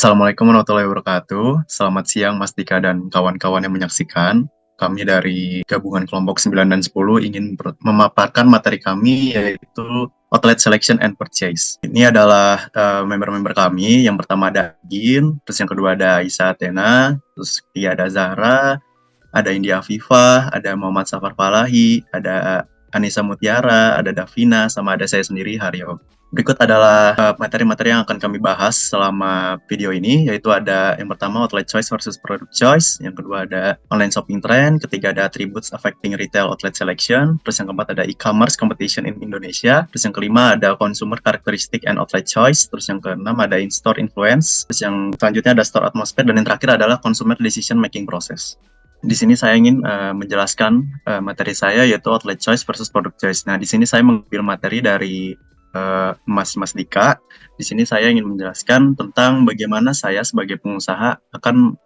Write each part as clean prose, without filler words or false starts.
Assalamualaikum warahmatullahi wabarakatuh. Selamat siang Mas Dika dan kawan-kawan yang menyaksikan. Kami dari gabungan kelompok 9 dan 10 ingin memaparkan materi kami yaitu Outlet Selection and Purchase. Ini adalah member-member kami. Yang pertama ada Agin, terus yang kedua ada Aisyah Athena, terus ketiga ada Zahra, ada India Afifah, ada Muhammad Safar Falahi, ada Anissa Mutiara, ada Davina, sama ada saya sendiri, Haryo. Berikut adalah materi-materi yang akan kami bahas selama video ini, yaitu ada yang pertama outlet choice versus product choice, yang kedua ada online shopping trend, ketiga ada attributes affecting retail outlet selection, terus yang keempat ada e-commerce competition in Indonesia, terus yang kelima ada consumer characteristic and outlet choice, terus yang keenam ada in-store influence, terus yang selanjutnya ada store atmosphere, dan yang terakhir adalah consumer decision making process. Di sini saya ingin menjelaskan materi saya yaitu outlet choice versus product choice. Nah, di sini saya mengambil materi dari Mas Dika. Di sini saya ingin menjelaskan tentang bagaimana saya sebagai pengusaha akan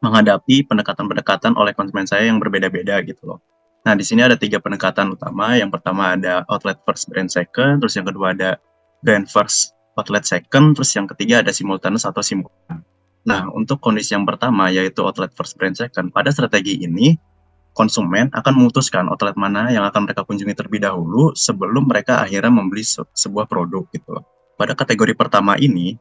menghadapi pendekatan-pendekatan oleh konsumen saya yang berbeda-beda gitu loh. Nah, di sini ada 3 pendekatan utama. Yang pertama ada outlet first, brand second, terus yang kedua ada brand first, outlet second, terus yang ketiga ada simultaneous atau simultan. Nah, untuk kondisi yang pertama yaitu outlet first, brand second, pada strategi ini konsumen akan memutuskan outlet mana yang akan mereka kunjungi terlebih dahulu sebelum mereka akhirnya membeli sebuah produk gitu loh. Pada kategori pertama ini,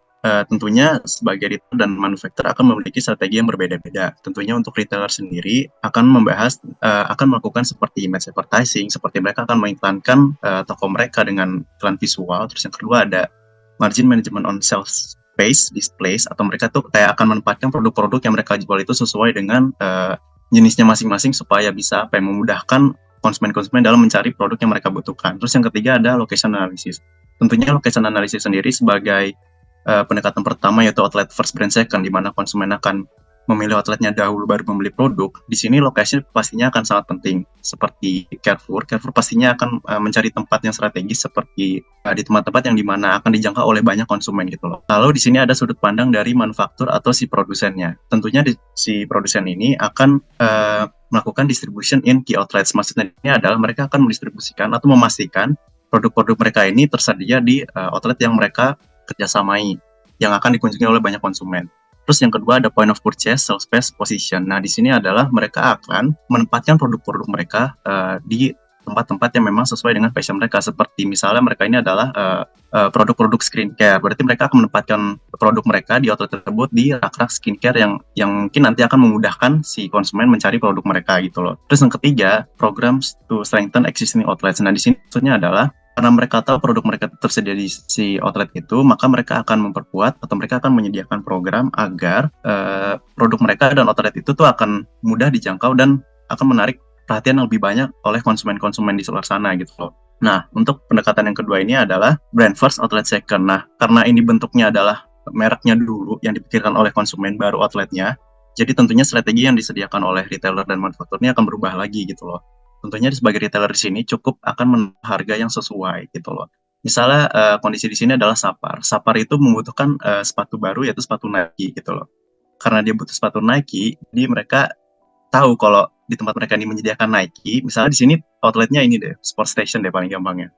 tentunya sebagai retailer dan manufaktur akan memiliki strategi yang berbeda-beda. Tentunya untuk retailer sendiri akan akan melakukan seperti image advertising, seperti mereka akan mengiklankan toko mereka dengan iklan visual. Terus yang kedua ada margin management on sales space, displays, atau mereka tuh kayak akan menempatkan produk-produk yang mereka jual itu sesuai dengan jenisnya masing-masing supaya bisa memudahkan konsumen-konsumen dalam mencari produk yang mereka butuhkan. Terus yang ketiga ada location analysis. Tentunya location analysis sendiri sebagai pendekatan pertama yaitu outlet first, brand second, di mana konsumen akan memilih outletnya dahulu baru membeli produk. Di sini lokasi pastinya akan sangat penting. Seperti Carrefour pastinya akan mencari tempat yang strategis seperti di tempat-tempat yang dimana akan dijangkau oleh banyak konsumen gitu loh. Lalu di sini ada sudut pandang dari manufaktur atau si produsennya. Tentunya si produsen ini akan melakukan distribution in key outlets. Maksudnya ini adalah mereka akan mendistribusikan atau memastikan produk-produk mereka ini tersedia di outlet yang mereka kerjasamai, yang akan dikunjungi oleh banyak konsumen. Terus yang kedua ada point of purchase, sales space, position. Nah, di sini adalah mereka akan menempatkan produk-produk mereka di tempat-tempat yang memang sesuai dengan passion mereka. Seperti misalnya mereka ini adalah produk-produk skincare. Berarti mereka akan menempatkan produk mereka di outlet tersebut di rak-rak skincare yang mungkin nanti akan memudahkan si konsumen mencari produk mereka gitu loh. Terus yang ketiga, programs to strengthen existing outlets. Nah, di sini maksudnya adalah karena mereka tahu produk mereka tersedia di si outlet itu, maka mereka akan memperkuat atau mereka akan menyediakan program agar produk mereka dan outlet itu tuh akan mudah dijangkau dan akan menarik perhatian yang lebih banyak oleh konsumen-konsumen di luar sana gitu loh. Nah, untuk pendekatan yang kedua ini adalah brand first, outlet second. Nah, karena ini bentuknya adalah mereknya dulu yang dipikirkan oleh konsumen baru outletnya, jadi tentunya strategi yang disediakan oleh retailer dan manufakturnya akan berubah lagi gitu loh. Tentunya sebagai retailer di sini cukup akan harga yang sesuai gitu loh. Misalnya kondisi di sini adalah Sapar. Sapar itu membutuhkan sepatu baru yaitu sepatu Nike gitu loh. Karena dia butuh sepatu Nike, jadi mereka tahu kalau di tempat mereka ini menyediakan Nike, misalnya di sini outletnya ini deh, Sport Station deh paling gampangnya.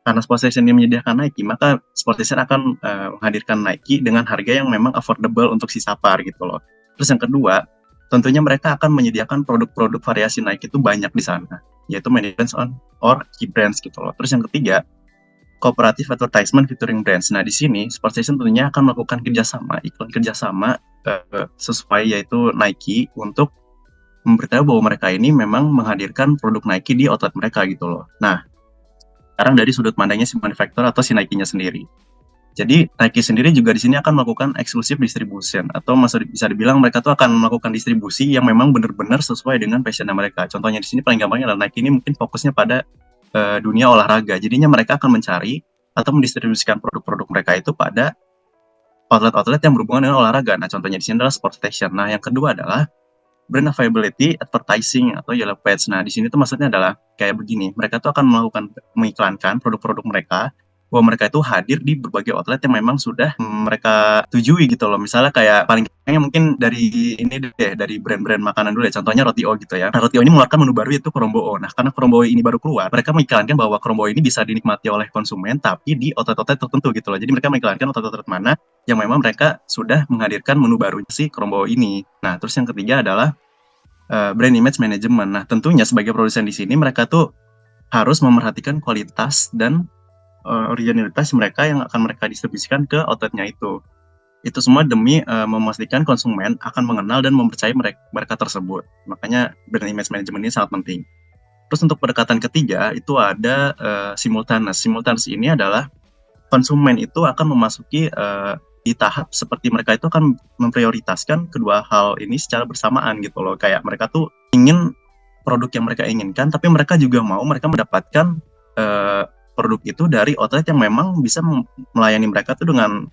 Karena Sport Station ini menyediakan Nike, maka Sport Station akan menghadirkan Nike dengan harga yang memang affordable untuk si Sapar gitu loh. Terus yang kedua, tentunya mereka akan menyediakan produk-produk variasi Nike itu banyak di sana, yaitu management on or key brands gitu loh. Terus yang ketiga, cooperative advertisement featuring brands. Nah, di sini Sport Station tentunya akan melakukan iklan kerjasama sesuai yaitu Nike untuk memberitahu bahwa mereka ini memang menghadirkan produk Nike di outlet mereka gitu loh. Nah, sekarang dari sudut pandangnya si manufaktur atau si Nike-nya sendiri. Jadi Nike sendiri juga di sini akan melakukan exclusive distribution atau bisa dibilang mereka tuh akan melakukan distribusi yang memang benar-benar sesuai dengan passion mereka. Contohnya di sini paling gampangnya adalah Nike ini mungkin fokusnya pada dunia olahraga. Jadinya mereka akan mencari atau mendistribusikan produk-produk mereka itu pada outlet-outlet yang berhubungan dengan olahraga. Nah, contohnya di sini adalah Sport Station. Nah, yang kedua adalah brand availability advertising atau yellow page. Nah, di sini tuh maksudnya adalah kayak begini. Mereka tuh akan mengiklankan produk-produk mereka bahwa mereka itu hadir di berbagai outlet yang memang sudah mereka tujui gitu loh. Misalnya kayak paling gampangnya mungkin dari ini deh, dari brand-brand makanan dulu ya. Contohnya Roti O gitu ya. Nah, Roti O ini mengeluarkan menu baru yaitu Krombo O. Nah, karena Krombo O ini baru keluar, mereka mengiklankan bahwa Krombo ini bisa dinikmati oleh konsumen tapi di outlet-outlet tertentu gitu loh. Jadi mereka mengiklankan outlet-outlet mana yang memang mereka sudah menghadirkan menu baru si Chromebook ini. Nah, terus yang ketiga adalah brand image management. Nah, tentunya sebagai produsen di sini mereka tuh harus memerhatikan kualitas dan originalitas mereka yang akan mereka distribusikan ke outletnya itu. Itu semua demi memastikan konsumen akan mengenal dan mempercayai mereka tersebut. Makanya brand image management ini sangat penting. Terus untuk pendekatan ketiga itu ada simultaneous. Simultaneous ini adalah konsumen itu akan memasuki di tahap seperti mereka itu akan memprioritaskan kedua hal ini secara bersamaan gitu loh. Kayak mereka tuh ingin produk yang mereka inginkan, tapi mereka juga mau mereka mendapatkan produk itu dari outlet yang memang bisa melayani mereka tuh dengan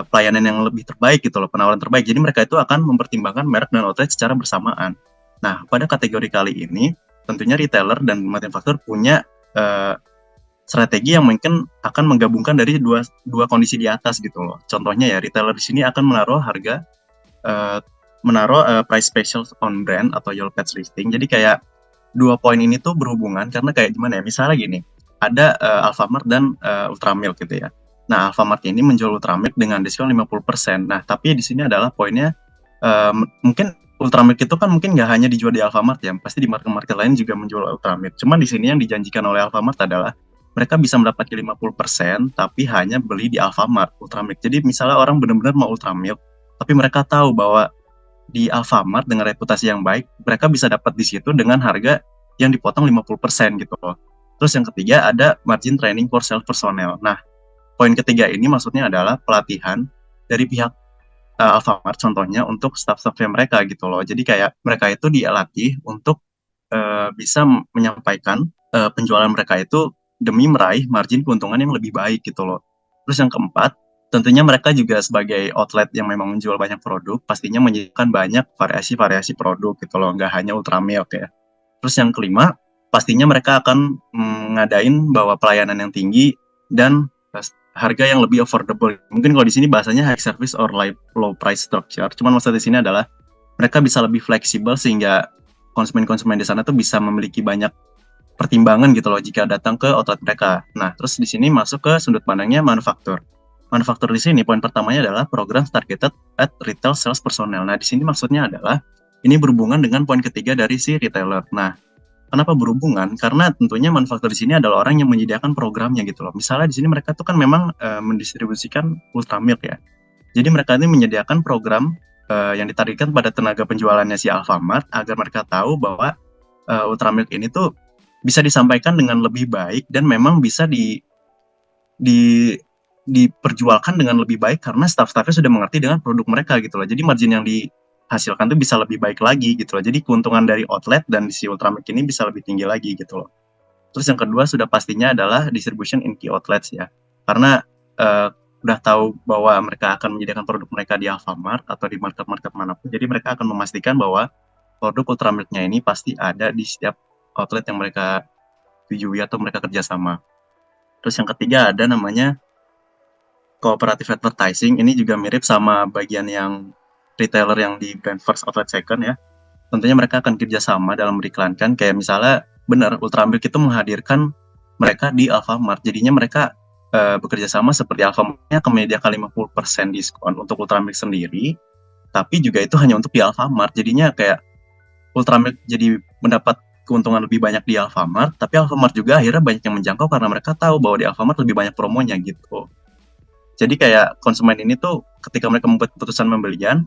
pelayanan yang lebih terbaik gitu loh, penawaran terbaik. Jadi mereka itu akan mempertimbangkan merek dan outlet secara bersamaan. Nah, pada kategori kali ini, tentunya retailer dan manufaktur punya strategi yang mungkin akan menggabungkan dari dua kondisi di atas gitu loh. Contohnya ya, retailer di sini akan menaruh harga, price special on brand atau Yellow Page listing. Jadi kayak dua poin ini tuh berhubungan karena kayak gimana ya, misalnya gini, ada Alfamart dan Ultramilk gitu ya. Nah, Alfamart ini menjual Ultramilk dengan diskon 50%. Nah, tapi di sini adalah poinnya mungkin Ultramilk itu kan mungkin nggak hanya dijual di Alfamart ya, pasti di market-market lain juga menjual Ultramilk. Cuman di sini yang dijanjikan oleh Alfamart adalah mereka bisa mendapatkan 50% tapi hanya beli di Alfamart Ultramilk. Jadi misalnya orang benar-benar mau Ultramilk, tapi mereka tahu bahwa di Alfamart dengan reputasi yang baik, mereka bisa dapat di situ dengan harga yang dipotong 50% gitu loh. Terus yang ketiga ada margin training for sales personnel. Nah, poin ketiga ini maksudnya adalah pelatihan dari pihak Alfamart contohnya untuk staff-staffnya mereka gitu loh. Jadi kayak mereka itu dilatih untuk bisa menyampaikan penjualan mereka itu demi meraih margin keuntungan yang lebih baik gitu loh. Terus yang keempat, tentunya mereka juga sebagai outlet yang memang menjual banyak produk, pastinya menyediakan banyak variasi-variasi produk gitu loh, nggak hanya Ultramilk ya. Terus yang kelima, pastinya mereka akan ngadain bahwa pelayanan yang tinggi dan harga yang lebih affordable. Mungkin kalau di sini bahasanya high service or low price structure. Cuman maksud di sini adalah mereka bisa lebih fleksibel sehingga konsumen-konsumen di sana tuh bisa memiliki banyak pertimbangan gitu loh jika datang ke outlet mereka. Nah, terus di sini masuk ke sudut pandangnya manufaktur. Manufaktur di sini poin pertamanya adalah program targeted at retail sales personnel. Nah, di sini maksudnya adalah ini berhubungan dengan poin ketiga dari si retailer. Nah, kenapa berhubungan? Karena tentunya manufaktur di sini adalah orang yang menyediakan programnya gitu loh. Misalnya di sini mereka tuh kan memang mendistribusikan Ultramilk ya. Jadi mereka ini menyediakan program yang ditargetkan pada tenaga penjualannya si Alfamart agar mereka tahu bahwa Ultramilk ini tuh bisa disampaikan dengan lebih baik dan memang bisa diperjualkan dengan lebih baik karena staff-staffnya sudah mengerti dengan produk mereka gitu loh. Jadi margin yang dihasilkan tuh bisa lebih baik lagi gitu loh. Jadi keuntungan dari outlet dan si Ultramilk ini bisa lebih tinggi lagi gitu loh. Terus yang kedua sudah pastinya adalah distribution in key outlets ya. Karena udah tahu bahwa mereka akan menyediakan produk mereka di Alfamart atau di market-market manapun. Jadi mereka akan memastikan bahwa produk Ultramilk-nya ini pasti ada di setiap outlet yang mereka tujui atau mereka kerjasama. Terus yang ketiga ada namanya cooperative advertising. Ini juga mirip sama bagian yang retailer yang di brand first outlet second ya. Tentunya mereka akan kerjasama dalam beriklankan. Kayak misalnya benar Ultramilk itu menghadirkan mereka di Alfamart. Jadinya mereka bekerja sama seperti Alfamart-nya akan menyediakan 50% diskon untuk Ultramilk sendiri. Tapi juga itu hanya untuk di Alfamart. Jadinya kayak Ultramilk jadi mendapat keuntungan lebih banyak di Alfamart, tapi Alfamart juga akhirnya banyak yang menjangkau karena mereka tahu bahwa di Alfamart lebih banyak promonya gitu. Jadi kayak konsumen ini tuh ketika mereka membuat keputusan pembelian,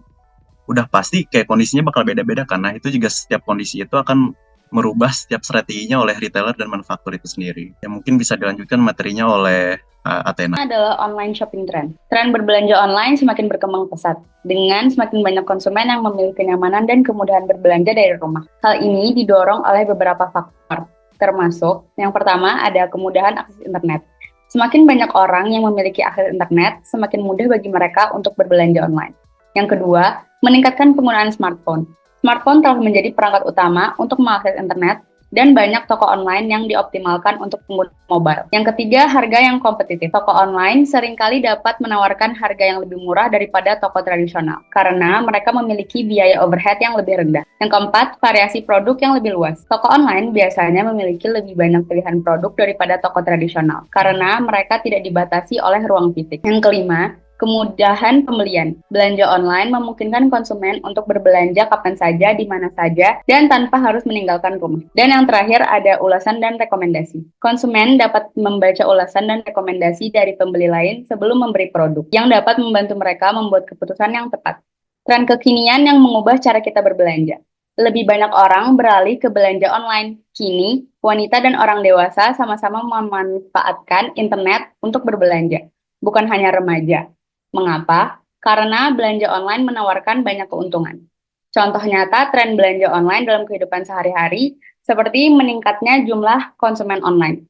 udah pasti kayak kondisinya bakal beda-beda karena itu juga setiap kondisi itu akan merubah setiap strateginya oleh retailer dan manufaktur itu sendiri. Yang mungkin bisa dilanjutkan materinya oleh Athena. Adalah online shopping trend. Tren berbelanja online semakin berkembang pesat dengan semakin banyak konsumen yang memilih kenyamanan dan kemudahan berbelanja dari rumah. Hal ini didorong oleh beberapa faktor, termasuk yang pertama ada kemudahan akses internet. Semakin banyak orang yang memiliki akses internet, semakin mudah bagi mereka untuk berbelanja online. Yang kedua, meningkatkan penggunaan smartphone. Smartphone telah menjadi perangkat utama untuk mengakses internet dan banyak toko online yang dioptimalkan untuk pengguna mobile. Yang ketiga, harga yang kompetitif. Toko online seringkali dapat menawarkan harga yang lebih murah daripada toko tradisional karena mereka memiliki biaya overhead yang lebih rendah. Yang keempat, variasi produk yang lebih luas. Toko online biasanya memiliki lebih banyak pilihan produk daripada toko tradisional karena mereka tidak dibatasi oleh ruang fisik. Yang kelima, Kemudahan pembelian. Belanja online memungkinkan konsumen untuk berbelanja kapan saja, di mana saja, dan tanpa harus meninggalkan rumah. Dan yang terakhir ada ulasan dan rekomendasi. Konsumen dapat membaca ulasan dan rekomendasi dari pembeli lain sebelum memberi produk, yang dapat membantu mereka membuat keputusan yang tepat. Tren kekinian yang mengubah cara kita berbelanja. Lebih banyak orang beralih ke belanja online. Kini, wanita dan orang dewasa sama-sama memanfaatkan internet untuk berbelanja, bukan hanya remaja. Mengapa? Karena belanja online menawarkan banyak keuntungan. Contoh nyata tren belanja online dalam kehidupan sehari-hari seperti meningkatnya jumlah konsumen online.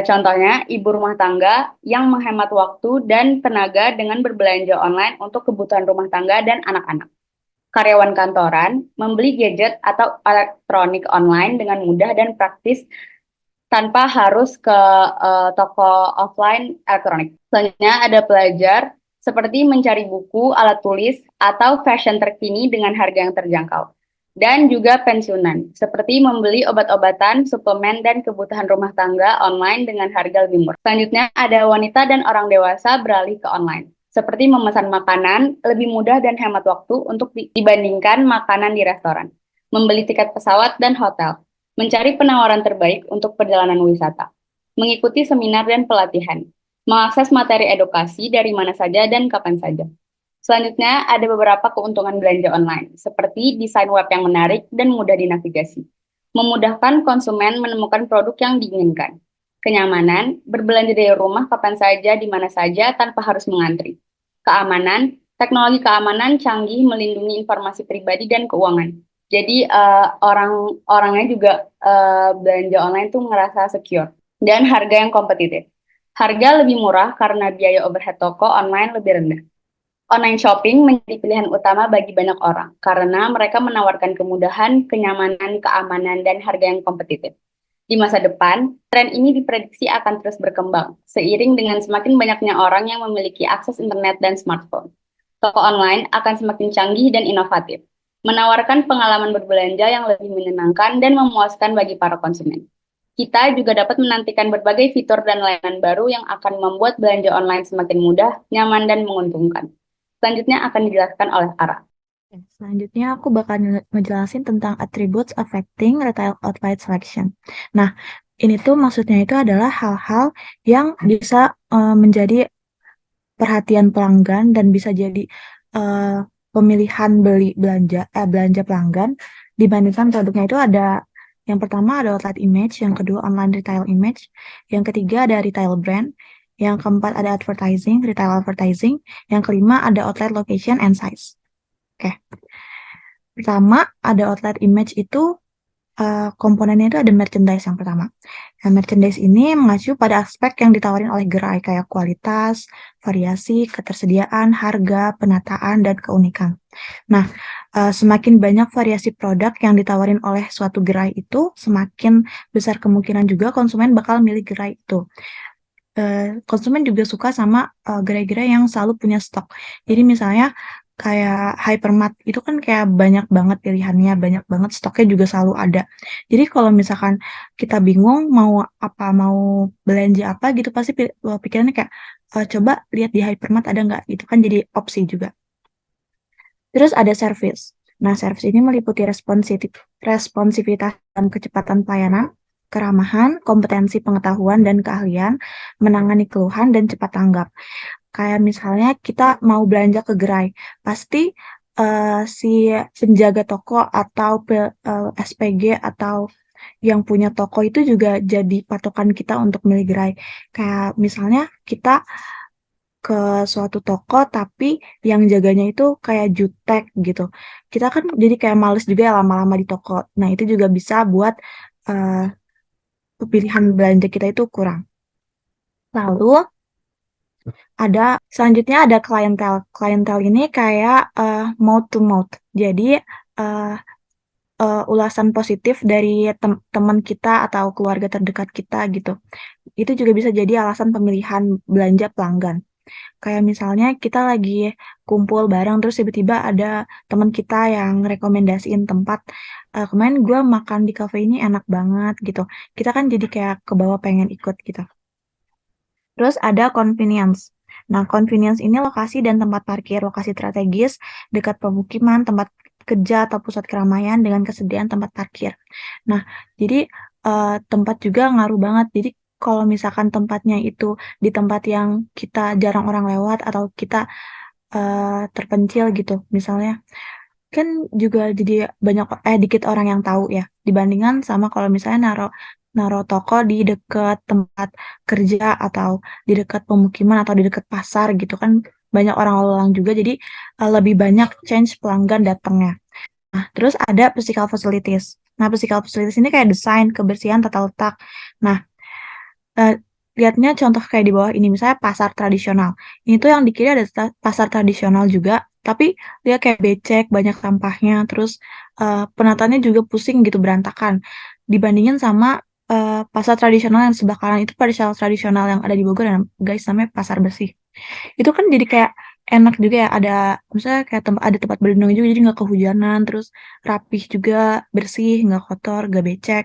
Contohnya, ibu rumah tangga yang menghemat waktu dan tenaga dengan berbelanja online untuk kebutuhan rumah tangga dan anak-anak. Karyawan kantoran membeli gadget atau elektronik online dengan mudah dan praktis tanpa harus ke toko offline elektronik. Selanjutnya ada pelajar seperti mencari buku, alat tulis, atau fashion terkini dengan harga yang terjangkau. Dan juga pensiunan, seperti membeli obat-obatan, suplemen, dan kebutuhan rumah tangga online dengan harga lebih murah. Selanjutnya ada wanita dan orang dewasa beralih ke online, seperti memesan makanan, lebih mudah dan hemat waktu untuk dibandingkan makanan di restoran, membeli tiket pesawat dan hotel, mencari penawaran terbaik untuk perjalanan wisata, mengikuti seminar dan pelatihan, mengakses materi edukasi dari mana saja dan kapan saja. Selanjutnya, ada beberapa keuntungan belanja online, seperti desain web yang menarik dan mudah dinavigasi, memudahkan konsumen menemukan produk yang diinginkan, kenyamanan, berbelanja dari rumah kapan saja, di mana saja, tanpa harus mengantri, keamanan, teknologi keamanan canggih melindungi informasi pribadi dan keuangan. Jadi orang-orangnya juga belanja online tuh ngerasa secure. Dan harga yang kompetitif. Harga lebih murah karena biaya overhead toko online lebih rendah. Online shopping menjadi pilihan utama bagi banyak orang karena mereka menawarkan kemudahan, kenyamanan, keamanan, dan harga yang kompetitif. Di masa depan, tren ini diprediksi akan terus berkembang seiring dengan semakin banyaknya orang yang memiliki akses internet dan smartphone. Toko online akan semakin canggih dan inovatif, menawarkan pengalaman berbelanja yang lebih menyenangkan dan memuaskan bagi para konsumen. Kita juga dapat menantikan berbagai fitur dan layanan baru yang akan membuat belanja online semakin mudah, nyaman, dan menguntungkan. Selanjutnya akan dijelaskan oleh Ara. Selanjutnya aku bakal ngejelasin tentang attributes affecting retail outlet selection. Nah, ini tuh maksudnya itu adalah hal-hal yang bisa menjadi perhatian pelanggan dan bisa jadi pemilihan belanja pelanggan dibandingkan produknya itu ada yang pertama ada outlet image, yang kedua online retail image, yang ketiga ada retail brand, yang keempat ada retail advertising, yang kelima ada outlet location and size. Oke. Pertama, ada outlet image itu komponennya itu ada merchandise yang pertama. Nah, merchandise ini mengacu pada aspek yang ditawarin oleh gerai kayak kualitas, variasi, ketersediaan, harga, penataan, dan keunikan. Nah, semakin banyak variasi produk yang ditawarin oleh suatu gerai itu, semakin besar kemungkinan juga konsumen bakal milih gerai itu. Konsumen juga suka sama gerai-gerai yang selalu punya stok. Jadi misalnya kayak hypermart itu kan kayak banyak banget pilihannya, banyak banget stoknya juga selalu ada. Jadi kalau misalkan kita bingung mau belanja apa gitu pasti pikirannya kayak coba lihat di hypermart ada nggak, itu kan jadi opsi juga. Terus ada service. Nah, service ini meliputi responsivitas dan kecepatan pelayanan, keramahan, kompetensi pengetahuan dan keahlian, menangani keluhan dan cepat tanggap. Kayak misalnya kita mau belanja ke gerai, pasti si penjaga toko atau SPG atau yang punya toko itu juga jadi patokan kita untuk milih gerai. Kayak misalnya kita ke suatu toko tapi yang jaganya itu kayak jutek gitu. Kita kan jadi kayak males juga ya lama-lama di toko. Nah, itu juga bisa buat pilihan belanja kita itu kurang. Lalu selanjutnya ada klientel. Klientel ini kayak mouth to mouth. Jadi ulasan positif dari teman kita atau keluarga terdekat kita gitu. Itu juga bisa jadi alasan pemilihan belanja pelanggan. Kayak misalnya kita lagi kumpul bareng terus tiba-tiba ada teman kita yang rekomendasiin tempat, kemarin gue makan di cafe ini enak banget gitu. Kita kan jadi kayak kebawa pengen ikut gitu. Terus ada convenience. Nah, convenience ini lokasi dan tempat parkir, lokasi strategis, dekat pemukiman, tempat kerja atau pusat keramaian dengan kesediaan tempat parkir. Nah, jadi tempat juga ngaruh banget. Jadi kalau misalkan tempatnya itu di tempat yang kita jarang orang lewat atau kita terpencil gitu, misalnya kan juga jadi dikit orang yang tahu ya dibandingkan sama kalau misalnya naro toko di dekat tempat kerja atau di dekat pemukiman atau di dekat pasar gitu kan banyak orang lalu lalang juga jadi lebih banyak change pelanggan datangnya. Nah, terus ada physical facilities. Nah, physical facilities ini kayak desain, kebersihan, tata letak. Nah, eh, lihatnya contoh kayak di bawah ini, misalnya pasar tradisional. Ini tuh yang di kiri ada pasar tradisional juga, tapi dia kayak becek, banyak sampahnya, terus penataannya juga pusing gitu, berantakan. Dibandingin sama pasar tradisional yang sebelah kanan itu pasar tradisional yang ada di Bogor, yang guys namanya pasar bersih. Itu kan jadi kayak enak juga ya, ada misalnya kayak ada tempat berlindung juga, jadi nggak kehujanan, terus rapih juga, bersih, nggak kotor, nggak becek.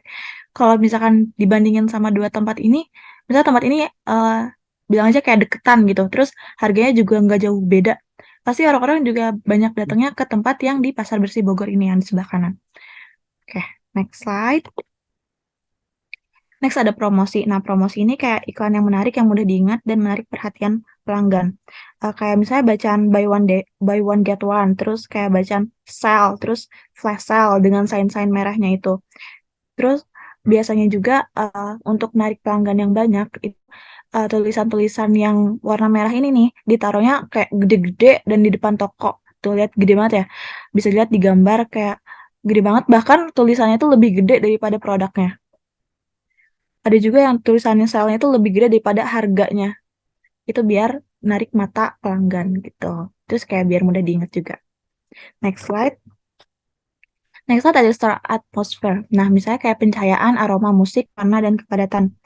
Kalau misalkan dibandingin sama dua tempat ini, misalnya tempat ini bilang aja kayak deketan gitu, terus harganya juga nggak jauh beda. Pasti orang-orang juga banyak datangnya ke tempat yang di Pasar Bersih Bogor ini yang di sebelah kanan. Oke, next slide. Next ada promosi. Nah, promosi ini kayak iklan yang menarik, yang mudah diingat, dan menarik perhatian pelanggan. Kayak misalnya bacaan buy one get one, terus kayak bacaan sale, terus flash sale dengan sign-sign merahnya itu. Terus biasanya juga untuk menarik pelanggan yang banyak, itu tulisan-tulisan yang warna merah ini nih, ditaruhnya kayak gede-gede dan di depan toko. Tuh, lihat gede banget ya. Bisa dilihat di gambar kayak gede banget, bahkan tulisannya itu lebih gede daripada produknya. Ada juga yang tulisannya sale-nya itu lebih gede daripada harganya. Itu biar menarik mata pelanggan gitu. Terus kayak biar mudah diingat juga. Next slide. Next slide ada store atmosphere. Nah, misalnya kayak pencahayaan, aroma musik, warna, dan kepadatan.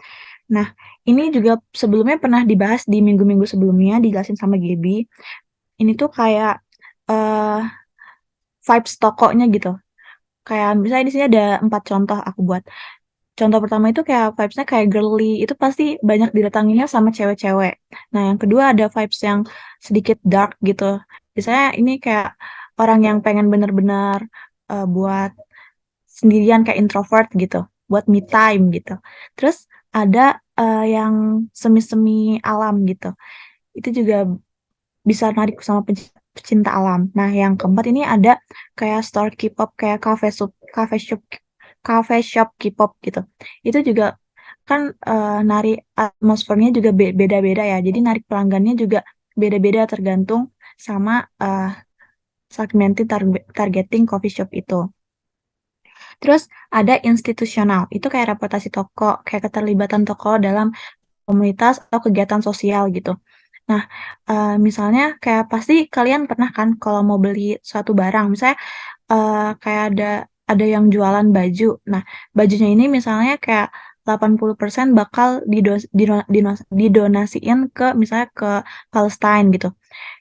Nah, ini juga sebelumnya pernah dibahas di minggu-minggu sebelumnya, dijelasin sama Gaby. Ini tuh kayak uh, vibes tokonya gitu. Kayak misalnya di sini ada 4 contoh aku buat. Contoh pertama itu kayak vibes-nya kayak girly, itu pasti banyak didatanginya sama cewek-cewek. Nah, yang kedua ada vibes yang sedikit dark gitu. Biasanya ini kayak orang yang pengen bener-bener buat sendirian kayak introvert gitu, buat me time gitu. Terus ada yang semi-semi alam gitu. Itu juga bisa narik sama pecinta alam. Nah, yang keempat ini ada kayak store K-pop, kayak cafe shop K-pop gitu. Itu juga kan narik atmosfernya juga beda-beda ya. Jadi narik pelanggannya juga beda-beda tergantung sama segmented targeting coffee shop itu. Terus ada institusional, itu kayak reputasi toko, kayak keterlibatan toko dalam komunitas atau kegiatan sosial gitu. Nah, misalnya kayak pasti kalian pernah kan kalau mau beli suatu barang, misalnya kayak ada yang jualan baju. Nah, bajunya ini misalnya kayak 80% bakal didonasiin ke misalnya ke Palestine gitu.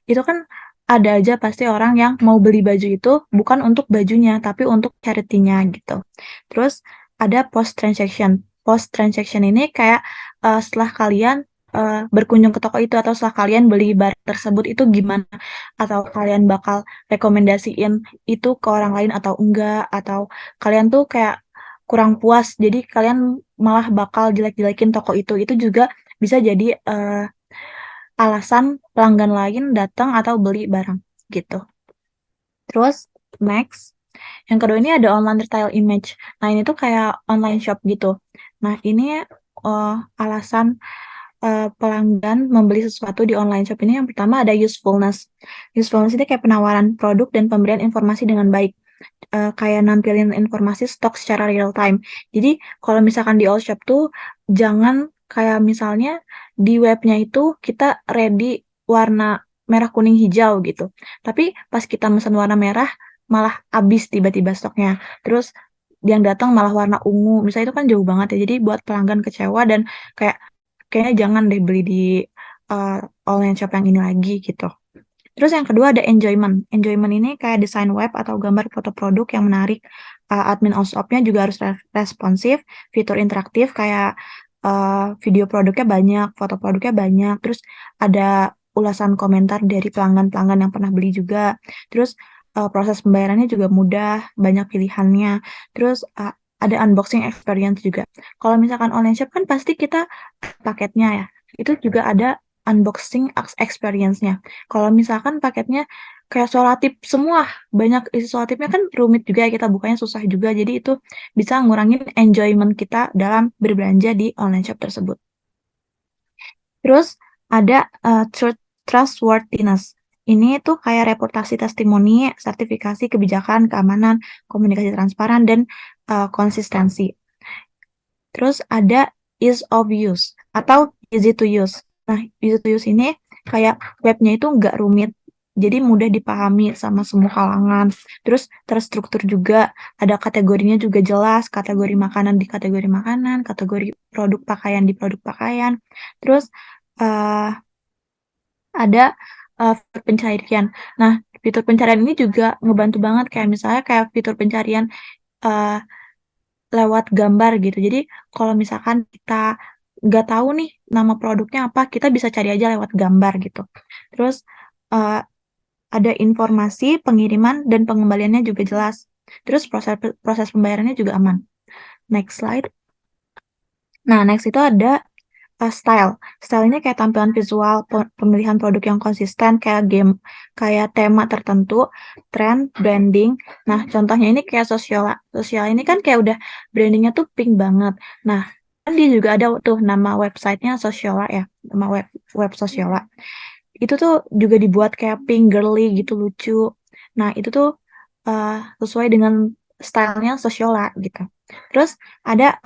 Itu kan ada aja pasti orang yang mau beli baju itu bukan untuk bajunya, tapi untuk charity-nya gitu. Terus ada post transaction. Post transaction ini kayak setelah kalian berkunjung ke toko itu atau setelah kalian beli barang tersebut itu gimana? Atau kalian bakal rekomendasiin itu ke orang lain atau enggak? Atau kalian tuh kayak kurang puas, jadi kalian malah bakal jelek-jelekin toko itu. Itu juga bisa jadi alasan pelanggan lain datang atau beli barang gitu. Terus next, yang kedua ini ada online retail image. Nah, ini tuh kayak online shop gitu. Nah, ini alasan pelanggan membeli sesuatu di online shop ini yang pertama ada usefulness. Usefulness ini kayak penawaran produk dan pemberian informasi dengan baik. Kayak nampilin informasi stok secara real time. Jadi kalau misalkan di all shop tuh jangan kayak misalnya di webnya itu kita ready warna merah kuning hijau gitu. Tapi pas kita pesan warna merah malah habis tiba-tiba stoknya. Terus yang datang malah warna ungu. Misalnya itu kan jauh banget ya. Jadi buat pelanggan kecewa dan kayak kayaknya jangan deh beli di uh, online shop yang ini lagi gitu. Terus yang kedua ada enjoyment. Enjoyment ini kayak desain web atau gambar foto produk yang menarik. Admin shop-nya juga harus responsif, fitur interaktif kayak video produknya banyak, foto produknya banyak. Terus ada ulasan komentar dari pelanggan-pelanggan yang pernah beli juga. Terus proses pembayarannya juga mudah, banyak pilihannya. Terus ada unboxing experience juga. Kalau misalkan online shop kan pasti kita paketnya ya, itu juga ada unboxing experience-nya. Kalau misalkan paketnya kayak solatip semua, banyak isi solatipnya kan rumit juga ya, kita bukanya susah juga. Jadi itu bisa ngurangin enjoyment kita dalam berbelanja di online shop tersebut. Terus ada trustworthiness. Ini tuh kayak reputasi testimoni, sertifikasi kebijakan, keamanan, komunikasi transparan, dan konsistensi. Terus ada ease of use atau easy to use. Nah, easy to use ini kayak webnya itu nggak rumit, jadi mudah dipahami sama semua kalangan. Terus terstruktur juga, ada kategorinya juga jelas, kategori makanan di kategori makanan, kategori produk pakaian di produk pakaian. Terus ada fitur pencarian. Nah, fitur pencarian ini juga ngebantu banget, kayak misalnya kayak fitur pencarian lewat gambar gitu. Jadi kalau misalkan kita nggak tahu nih nama produknya apa, kita bisa cari aja lewat gambar gitu. Terus ada informasi pengiriman dan pengembaliannya juga jelas. Terus proses pembayarannya juga aman. Next slide. Nah, next itu ada style. Style ini kayak tampilan visual, pemilihan produk yang konsisten, kayak game, kayak tema tertentu, tren, branding. Nah, contohnya ini kayak Sociala. Sociala ini kan kayak udah brandingnya tuh pink banget. Nah, kan dia juga ada tuh nama websitenya Sociala ya, nama web Sociala. Itu tuh juga dibuat kayak pink girly gitu, lucu. Nah, itu tuh sesuai dengan stylenya Sociala gitu. Terus ada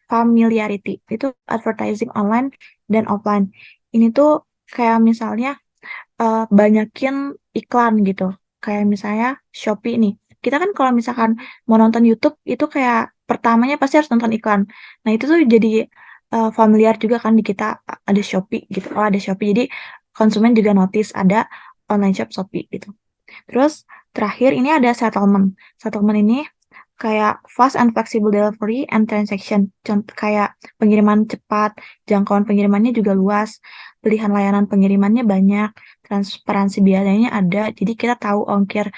familiarity, itu advertising online dan offline. Ini tuh kayak misalnya banyakin iklan gitu. Kayak misalnya Shopee nih. Kita kan kalau misalkan mau nonton YouTube itu kayak pertamanya pasti harus nonton iklan. Nah, itu tuh jadi familiar juga kan di kita, ada Shopee gitu. Oh, ada Shopee. Jadi konsumen juga notice ada online shop Shopee gitu. Terus terakhir ini ada settlement. Settlement ini kayak fast and flexible delivery and transaction. Contoh kayak pengiriman cepat, jangkauan pengirimannya juga luas, pilihan layanan pengirimannya banyak, transparansi biayanya ada. Jadi kita tahu ongkir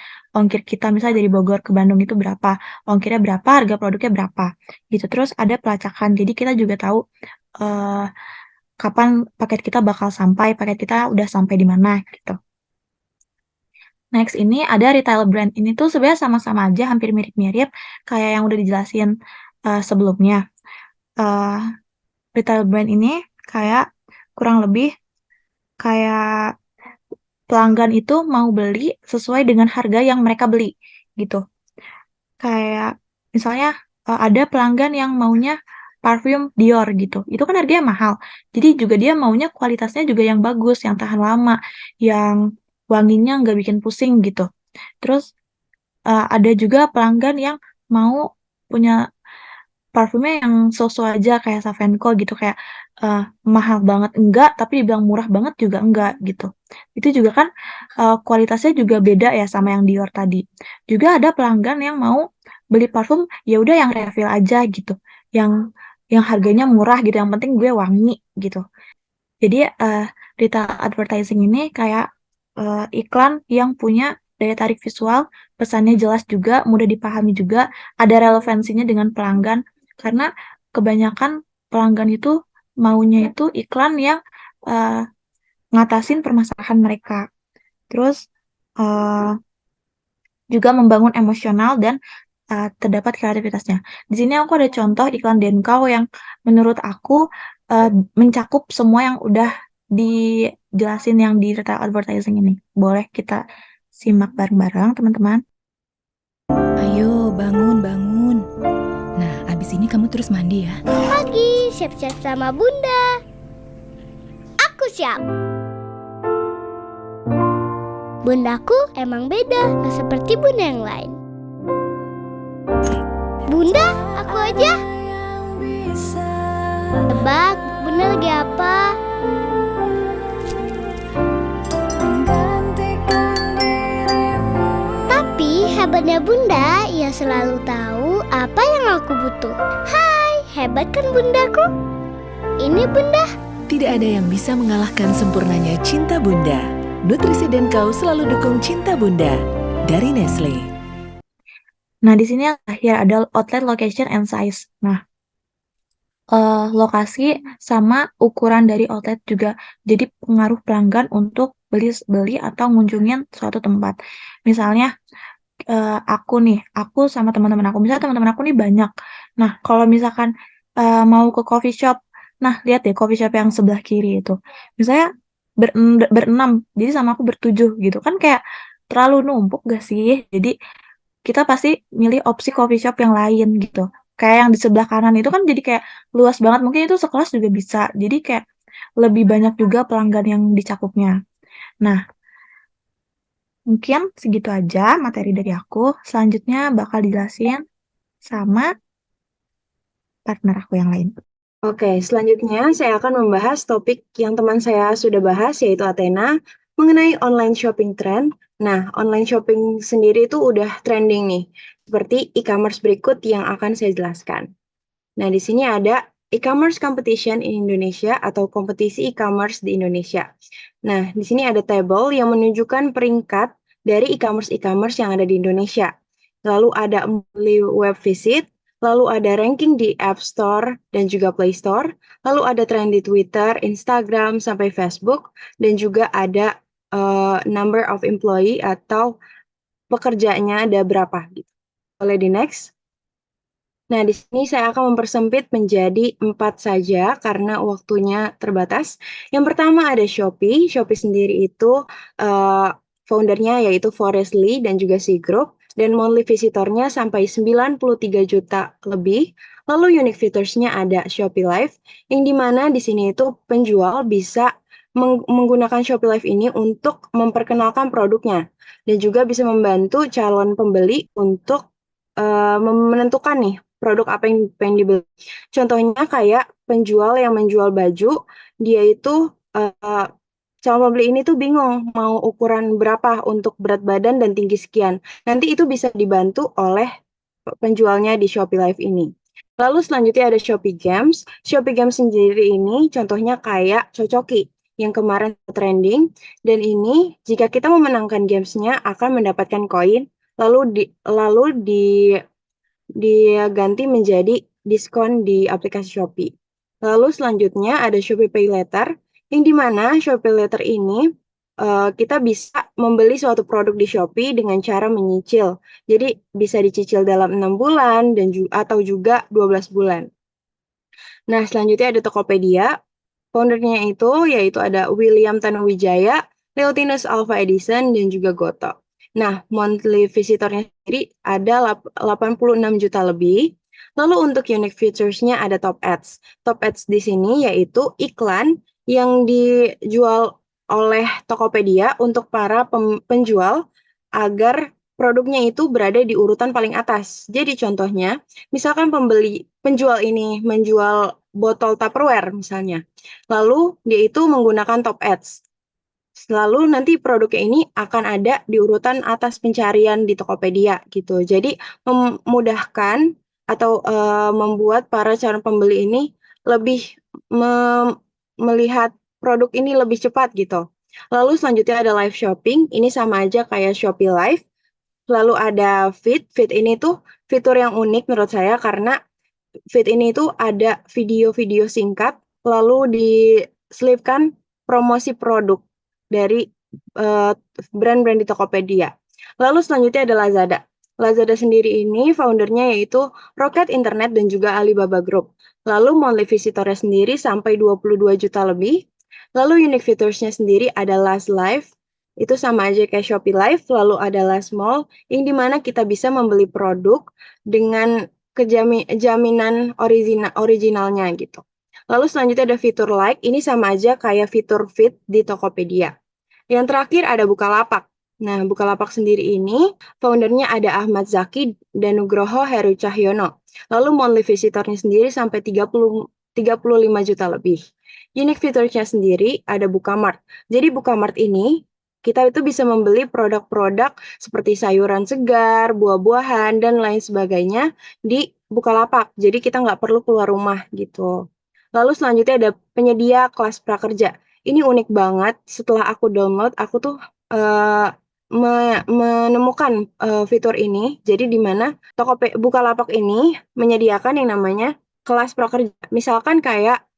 kita misalnya dari Bogor ke Bandung itu berapa, ongkirnya berapa, harga produknya berapa. Gitu. Terus ada pelacakan. Jadi kita juga tahu kapan paket kita bakal sampai, paket kita udah sampai di mana gitu. Next ini ada retail brand. Ini tuh sebenarnya sama-sama aja, hampir mirip-mirip kayak yang udah dijelasin sebelumnya. Retail brand ini kayak kurang lebih kayak pelanggan itu mau beli sesuai dengan harga yang mereka beli gitu. Kayak misalnya ada pelanggan yang maunya parfum Dior gitu. Itu kan harganya mahal. Jadi juga dia maunya kualitasnya juga yang bagus, yang tahan lama, yang wanginya nggak bikin pusing gitu. Terus ada juga pelanggan yang mau punya parfumnya yang so-so aja kayak Savenco gitu, kayak mahal banget enggak, tapi dibilang murah banget juga enggak gitu. Itu juga kan kualitasnya juga beda ya sama yang Dior tadi. Juga ada pelanggan yang mau beli parfum ya udah yang refill aja gitu, yang harganya murah gitu, yang penting gue wangi gitu. Jadi retail advertising ini kayak iklan yang punya daya tarik visual, pesannya jelas juga, mudah dipahami juga, ada relevansinya dengan pelanggan, karena kebanyakan pelanggan itu maunya itu iklan yang ngatasin permasalahan mereka. Terus juga membangun emosional dan terdapat kreativitasnya. Di sini aku ada contoh iklan Denkau yang menurut aku mencakup semua yang udah dijelasin yang di retail advertising ini. Boleh kita simak bareng-bareng, teman-teman? Ayo, bangun, bangun. Nah, abis ini kamu terus mandi ya. Pagi, siap-siap sama Bunda. Aku siap. Bundaku emang beda, gak seperti bunda yang lain. Bunda, aku aja. Tebak, bunda lagi apa? Tapi hebatnya bunda, ia selalu tahu apa yang aku butuh. Hai, hebat kan bundaku? Ini bunda, Tidak ada yang bisa mengalahkan sempurnanya cinta Bunda. Nutrisi dan kau selalu dukung cinta Bunda. Dari Nestle. Nah, di sini yang terakhir ada outlet location and size. Nah, lokasi sama ukuran dari outlet juga jadi pengaruh pelanggan untuk beli atau ngunjungin suatu tempat. Misalnya aku sama teman-teman aku, misalnya teman-teman aku nih banyak. Nah, kalau misalkan mau ke coffee shop, nah lihat deh coffee shop yang sebelah kiri itu. Misalnya berenam, jadi sama aku bertujuh gitu kan kayak terlalu numpuk gak sih? Jadi kita pasti milih opsi coffee shop yang lain gitu. Kayak yang di sebelah kanan itu kan jadi kayak luas banget, mungkin itu sekelas juga bisa. Jadi kayak lebih banyak juga pelanggan yang dicakupnya. Nah, mungkin segitu aja materi dari aku. Selanjutnya bakal dijelasin sama partner aku yang lain. Oke, selanjutnya saya akan membahas topik yang teman saya sudah bahas, yaitu Athena, mengenai online shopping trend. Nah, online shopping sendiri itu udah trending nih, seperti e-commerce berikut yang akan saya jelaskan. Nah, di sini ada e-commerce competition in Indonesia atau kompetisi e-commerce di Indonesia. Nah, di sini ada table yang menunjukkan peringkat dari e-commerce yang ada di Indonesia. Lalu ada monthly web visit, lalu ada ranking di App Store dan juga Play Store, lalu ada trend di Twitter, Instagram, sampai Facebook, dan juga ada number of employee atau pekerjanya ada berapa. Gitu. Boleh di next? Nah, di sini saya akan mempersempit menjadi 4 saja karena waktunya terbatas. Yang pertama ada Shopee. Shopee sendiri itu foundernya yaitu Forrest Li dan juga C Group. Dan monthly visitornya sampai 93 juta lebih. Lalu unique featuresnya ada Shopee Live, yang dimana di sini itu penjual bisa menggunakan Shopee Live ini untuk memperkenalkan produknya. Dan juga bisa membantu calon pembeli untuk menentukan nih produk apa yang pengen dibeli. Contohnya kayak penjual yang menjual baju, dia itu calon pembeli ini tuh bingung mau ukuran berapa untuk berat badan dan tinggi sekian. Nanti itu bisa dibantu oleh penjualnya di Shopee Live ini. Lalu selanjutnya ada Shopee Games. Shopee Games sendiri ini contohnya kayak Cocoki yang kemarin trending. Dan ini jika kita memenangkan gamesnya akan mendapatkan koin, lalu diganti menjadi diskon di aplikasi Shopee. Lalu selanjutnya ada Shopee Pay Later, yang dimana Shopee Later ini kita bisa membeli suatu produk di Shopee dengan cara menyicil. Jadi bisa dicicil dalam 6 bulan atau juga 12 bulan. Nah, selanjutnya ada Tokopedia. Foundernya yaitu ada William Tanuwijaya, Leontinus Alva Edison, dan juga Goto. Nah, monthly visitornya sendiri ada 86 juta lebih. Lalu untuk unique features-nya ada Top Ads. Top Ads di sini yaitu iklan yang dijual oleh Tokopedia untuk para penjual agar produknya itu berada di urutan paling atas. Jadi contohnya, misalkan penjual ini menjual botol Tupperware misalnya. Lalu dia itu menggunakan Top Ads. Lalu nanti produknya ini akan ada di urutan atas pencarian di Tokopedia gitu. Jadi memudahkan atau membuat para calon pembeli ini lebih melihat produk ini lebih cepat gitu. Lalu selanjutnya ada live shopping. Ini sama aja kayak Shopee Live. Lalu ada Feed. Feed ini tuh fitur yang unik menurut saya karena Feed ini tuh ada video-video singkat lalu diselipkan promosi produk dari brand-brand di Tokopedia. Lalu selanjutnya ada Lazada. Lazada sendiri ini foundernya yaitu Rocket Internet dan juga Alibaba Group. Lalu monthly visitornya sendiri sampai 22 juta lebih. Lalu unique featuresnya sendiri ada Last Live, itu sama aja kayak Shopee Live. Lalu ada Last Mall, yang dimana kita bisa membeli produk dengan jaminan originalnya gitu. Lalu selanjutnya ada fitur like, ini sama aja kayak fitur feed di Tokopedia. Yang terakhir ada Bukalapak. Nah, Bukalapak sendiri ini foundernya ada Ahmad Zaki dan Nugroho Heru Cahyono. Lalu monthly visitornya sendiri sampai 35 juta lebih. Unique featuresnya sendiri ada Bukamart. Jadi Bukamart ini kita itu bisa membeli produk-produk seperti sayuran segar, buah-buahan, dan lain sebagainya di Bukalapak. Jadi kita nggak perlu keluar rumah gitu. Lalu selanjutnya ada penyedia kelas prakerja. Ini unik banget, setelah aku download, aku tuh menemukan fitur ini. Jadi di mana Bukalapak ini menyediakan yang namanya kelas prakerja. Misalkan kayak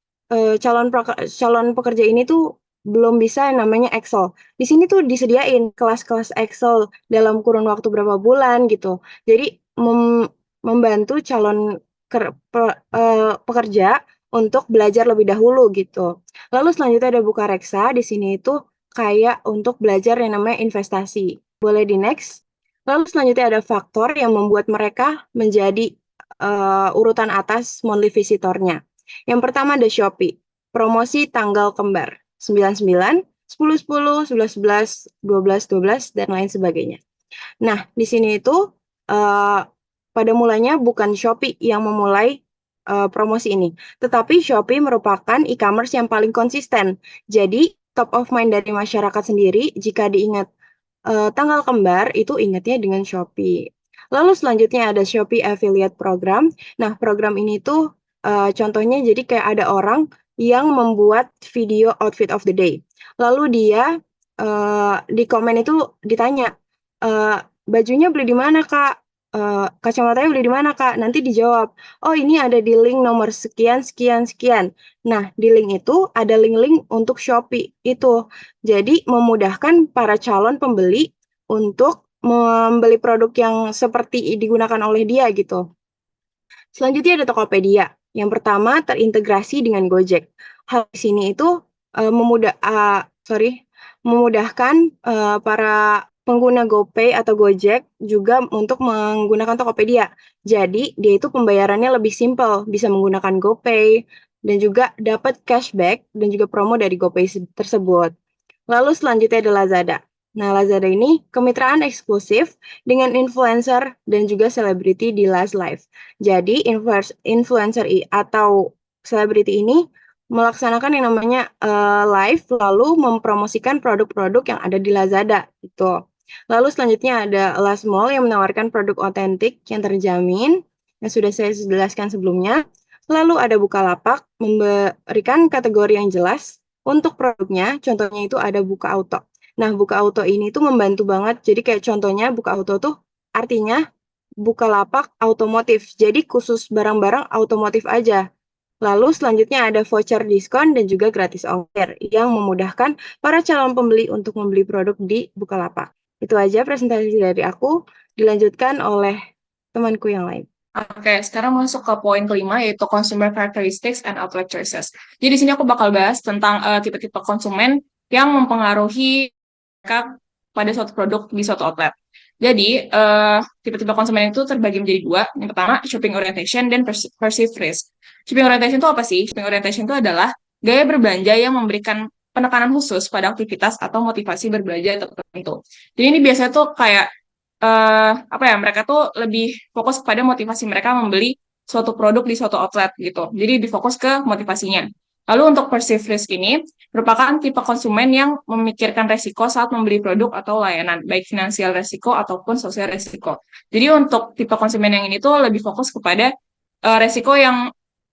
calon pekerja ini tuh belum bisa yang namanya Excel. Di sini tuh disediain kelas-kelas Excel dalam kurun waktu berapa bulan gitu. Jadi membantu calon pekerja untuk belajar lebih dahulu gitu. Lalu selanjutnya ada Bukareksa, di sini itu kayak untuk belajar yang namanya investasi. Boleh di next. Lalu selanjutnya ada faktor yang membuat mereka menjadi urutan atas monthly visitornya. Yang pertama ada Shopee, promosi tanggal kembar, 99, 10, 10, 11, 11, 12, 12, dan lain sebagainya. Nah, di sini itu pada mulanya bukan Shopee yang memulai promosi ini, tetapi Shopee merupakan e-commerce yang paling konsisten. Jadi, top of mind dari masyarakat sendiri, jika diingat tanggal kembar, itu ingatnya dengan Shopee. Lalu selanjutnya ada Shopee Affiliate Program. Nah, program ini tuh contohnya jadi kayak ada orang yang membuat video outfit of the day. Lalu dia di komen itu ditanya, bajunya beli di mana, Kak? Kacamatanya beli di mana, Kak? Nanti dijawab, oh ini ada di link nomor sekian, sekian, sekian. Nah, di link itu ada link-link untuk Shopee itu. Jadi, memudahkan para calon pembeli untuk membeli produk yang seperti digunakan oleh dia gitu. Selanjutnya ada Tokopedia. Yang pertama terintegrasi dengan Gojek. Hal di sini itu memudahkan para pengguna GoPay atau Gojek juga untuk menggunakan Tokopedia. Jadi dia itu pembayarannya lebih simpel, bisa menggunakan GoPay dan juga dapat cashback dan juga promo dari GoPay tersebut. Lalu selanjutnya ada Lazada. Nah, Lazada ini kemitraan eksklusif dengan influencer dan juga selebriti di Last Life. Jadi, influencer atau selebriti ini melaksanakan yang namanya live, lalu mempromosikan produk-produk yang ada di Lazada. Gitu. Lalu selanjutnya ada Last Mall yang menawarkan produk otentik yang terjamin, yang sudah saya jelaskan sebelumnya. Lalu ada Bukalapak, memberikan kategori yang jelas untuk produknya, contohnya itu ada Buka Auto. Nah, Buka Auto ini tuh membantu banget. Jadi kayak contohnya Buka Auto tuh artinya Bukalapak otomotif. Jadi khusus barang-barang otomotif aja. Lalu selanjutnya ada voucher diskon dan juga gratis ongkir yang memudahkan para calon pembeli untuk membeli produk di Bukalapak. Itu aja presentasi dari aku, dilanjutkan oleh temanku yang lain. Oke, sekarang masuk ke poin kelima, yaitu consumer characteristics and outlet choices. Jadi di sini aku bakal bahas tentang tipe-tipe konsumen yang mempengaruhi mereka pada suatu produk di suatu outlet. Jadi, tipe-tipe konsumen itu terbagi menjadi dua. Yang pertama, shopping orientation dan perceived risk. Shopping orientation itu apa sih? Shopping orientation itu adalah gaya berbelanja yang memberikan penekanan khusus pada aktivitas atau motivasi berbelanja tertentu. Jadi ini biasanya tuh kayak mereka tuh lebih fokus kepada motivasi mereka membeli suatu produk di suatu outlet gitu. Jadi lebih fokus ke motivasinya. Lalu untuk perceived risk ini merupakan tipe konsumen yang memikirkan resiko saat membeli produk atau layanan, baik finansial resiko ataupun sosial resiko. Jadi untuk tipe konsumen yang ini tuh lebih fokus kepada resiko yang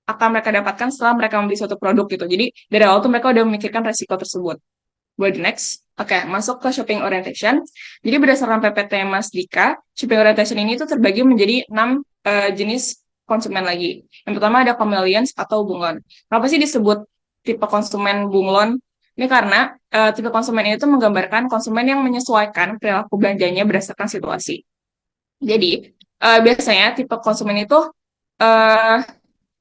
akan mereka dapatkan setelah mereka membeli suatu produk gitu. Jadi dari awal tuh mereka udah memikirkan resiko tersebut. Boleh di next. Oke, masuk ke shopping orientation. Jadi berdasarkan PPT Mas Dika, shopping orientation ini tuh terbagi menjadi 6 jenis konsumen lagi. Yang pertama ada chameleons atau bunglon. Kenapa sih disebut tipe konsumen bunglon? Ini karena tipe konsumen ini tuh menggambarkan konsumen yang menyesuaikan perilaku belanjanya berdasarkan situasi. Jadi, biasanya tipe konsumen itu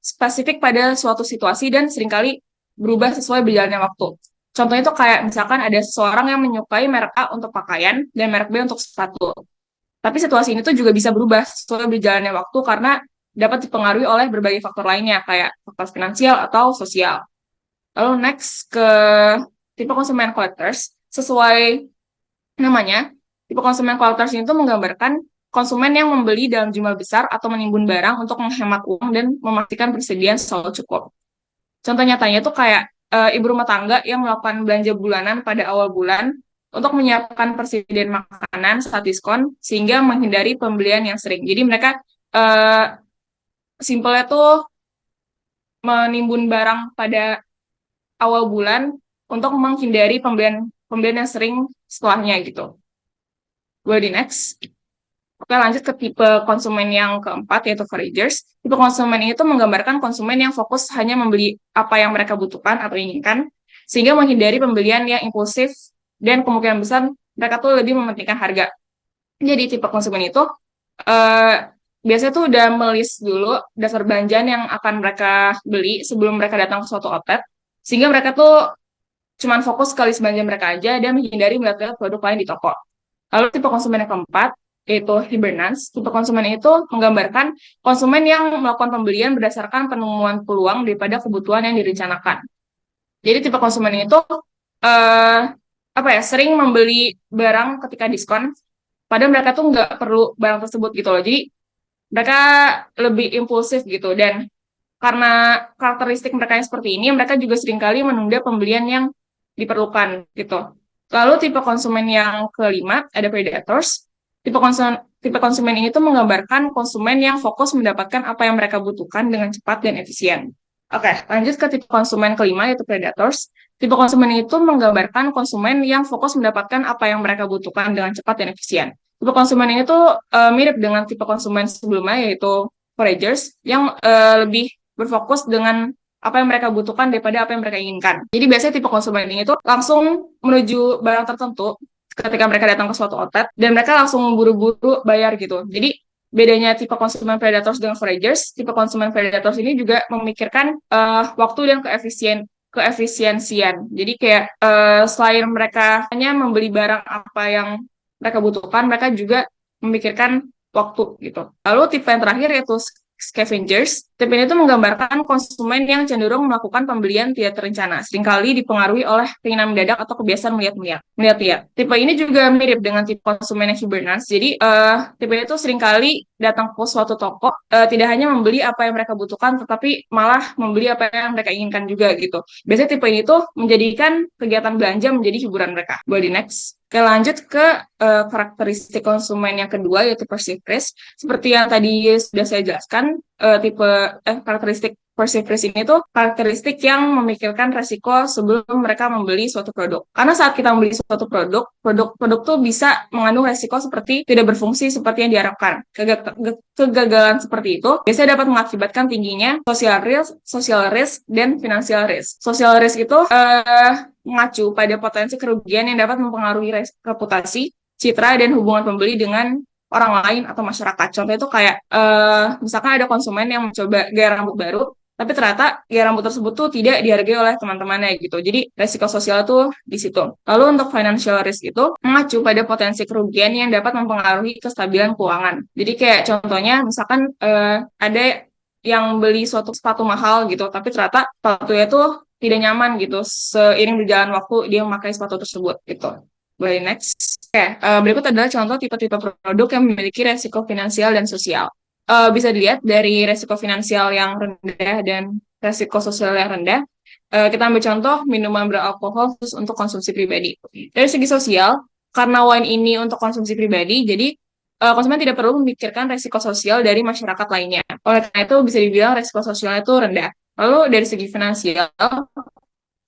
spesifik pada suatu situasi dan seringkali berubah sesuai berjalannya waktu. Contohnya itu kayak misalkan ada seseorang yang menyukai merek A untuk pakaian dan merek B untuk sepatu. Tapi situasi ini tuh juga bisa berubah sesuai berjalannya waktu karena dapat dipengaruhi oleh berbagai faktor lainnya kayak faktor finansial atau sosial. Lalu next ke tipe konsumen collectors. Sesuai namanya, tipe konsumen collectors ini tuh menggambarkan konsumen yang membeli dalam jumlah besar atau menimbun barang untuk menghemat uang dan memastikan persediaan selalu cukup. Contoh nyatanya tuh kayak ibu rumah tangga yang melakukan belanja bulanan pada awal bulan untuk menyiapkan persediaan makanan saat diskon sehingga menghindari pembelian yang sering. Jadi mereka simpelnya tuh menimbun barang pada awal bulan untuk menghindari pembelian yang sering setelahnya gitu. Boleh di next. Oke, lanjut ke tipe konsumen yang keempat, yaitu foragers. Tipe konsumen ini tuh menggambarkan konsumen yang fokus hanya membeli apa yang mereka butuhkan atau inginkan, sehingga menghindari pembelian yang impulsif, dan kemungkinan besar mereka tuh lebih mementingkan harga. Jadi tipe konsumen itu biasanya tuh udah melis dulu dasar belanjaan yang akan mereka beli sebelum mereka datang ke suatu outlet, sehingga mereka tuh cuman fokus ke list belanja mereka aja dan menghindari melihat produk lain di toko. Lalu tipe konsumen yang keempat, yaitu hibernans. Tipe konsumen itu menggambarkan konsumen yang melakukan pembelian berdasarkan penemuan peluang daripada kebutuhan yang direncanakan. Jadi tipe konsumen itu sering membeli barang ketika diskon, padahal mereka tuh nggak perlu barang tersebut gitu loh. Jadi mereka lebih impulsif gitu, dan karena karakteristik mereka yang seperti ini, mereka juga seringkali menunda pembelian yang diperlukan gitu. Lalu tipe konsumen yang kelima ada predators. Tipe konsumen ini tuh menggambarkan konsumen yang fokus mendapatkan apa yang mereka butuhkan dengan cepat dan efisien. Oke, lanjut ke tipe konsumen kelima, yaitu predators. Tipe konsumen itu menggambarkan konsumen yang fokus mendapatkan apa yang mereka butuhkan dengan cepat dan efisien. Tipe konsumen ini tuh mirip dengan tipe konsumen sebelumnya, yaitu foragers, yang lebih berfokus dengan apa yang mereka butuhkan daripada apa yang mereka inginkan. Jadi biasanya tipe konsumen ini tuh langsung menuju barang tertentu ketika mereka datang ke suatu outlet, dan mereka langsung buru-buru bayar gitu. Jadi bedanya tipe konsumen predators dengan foragers, tipe konsumen predators ini juga memikirkan waktu dan keefisiensian. Jadi kayak selain mereka hanya membeli barang apa yang mereka butuhkan, mereka juga memikirkan waktu gitu. Lalu tipe yang terakhir yaitu scavengers. Tipe ini tuh menggambarkan konsumen yang cenderung melakukan pembelian tidak terencana, seringkali dipengaruhi oleh keinginan mendadak atau kebiasaan melihat-lihat. Tipe ini juga mirip dengan tipe konsumen yang hibernans. Jadi tipe ini tuh seringkali datang ke suatu toko, tidak hanya membeli apa yang mereka butuhkan, tetapi malah membeli apa yang mereka inginkan juga gitu. Biasanya tipe ini tuh menjadikan kegiatan belanja menjadi hiburan mereka. Boleh di next. Oke, lanjut ke karakteristik konsumen yang kedua, yaitu perceived risk. Seperti yang tadi sudah saya jelaskan, karakteristik perceived risk ini tuh karakteristik yang memikirkan resiko sebelum mereka membeli suatu produk. Karena saat kita membeli suatu produk tuh bisa mengandung resiko seperti tidak berfungsi seperti yang diharapkan. Kegagalan seperti itu biasanya dapat mengakibatkan tingginya social risk, dan financial risk. Social risk itu mengacu pada potensi kerugian yang dapat mempengaruhi reputasi, citra, dan hubungan pembeli dengan orang lain atau masyarakat. Contohnya itu kayak misalkan ada konsumen yang mencoba gaya rambut baru, tapi ternyata gaya rambut tersebut tuh tidak dihargai oleh teman-temannya gitu. Jadi resiko sosial tuh di situ. Lalu untuk financial risk itu mengacu pada potensi kerugian yang dapat mempengaruhi kestabilan keuangan. Jadi kayak contohnya misalkan ada yang beli suatu sepatu mahal gitu, tapi ternyata sepatunya tuh tidak nyaman gitu. Seiring berjalan waktu dia memakai sepatu tersebut gitu. Boleh next. Oke, berikut adalah contoh tipe-tipe produk yang memiliki resiko finansial dan sosial. Bisa dilihat dari resiko finansial yang rendah dan resiko sosial yang rendah. Kita ambil contoh minuman beralkohol khusus untuk konsumsi pribadi. Dari segi sosial, karena wine ini untuk konsumsi pribadi, jadi konsumen tidak perlu memikirkan resiko sosial dari masyarakat lainnya. Oleh karena itu bisa dibilang resiko sosialnya itu rendah. Lalu dari segi finansial,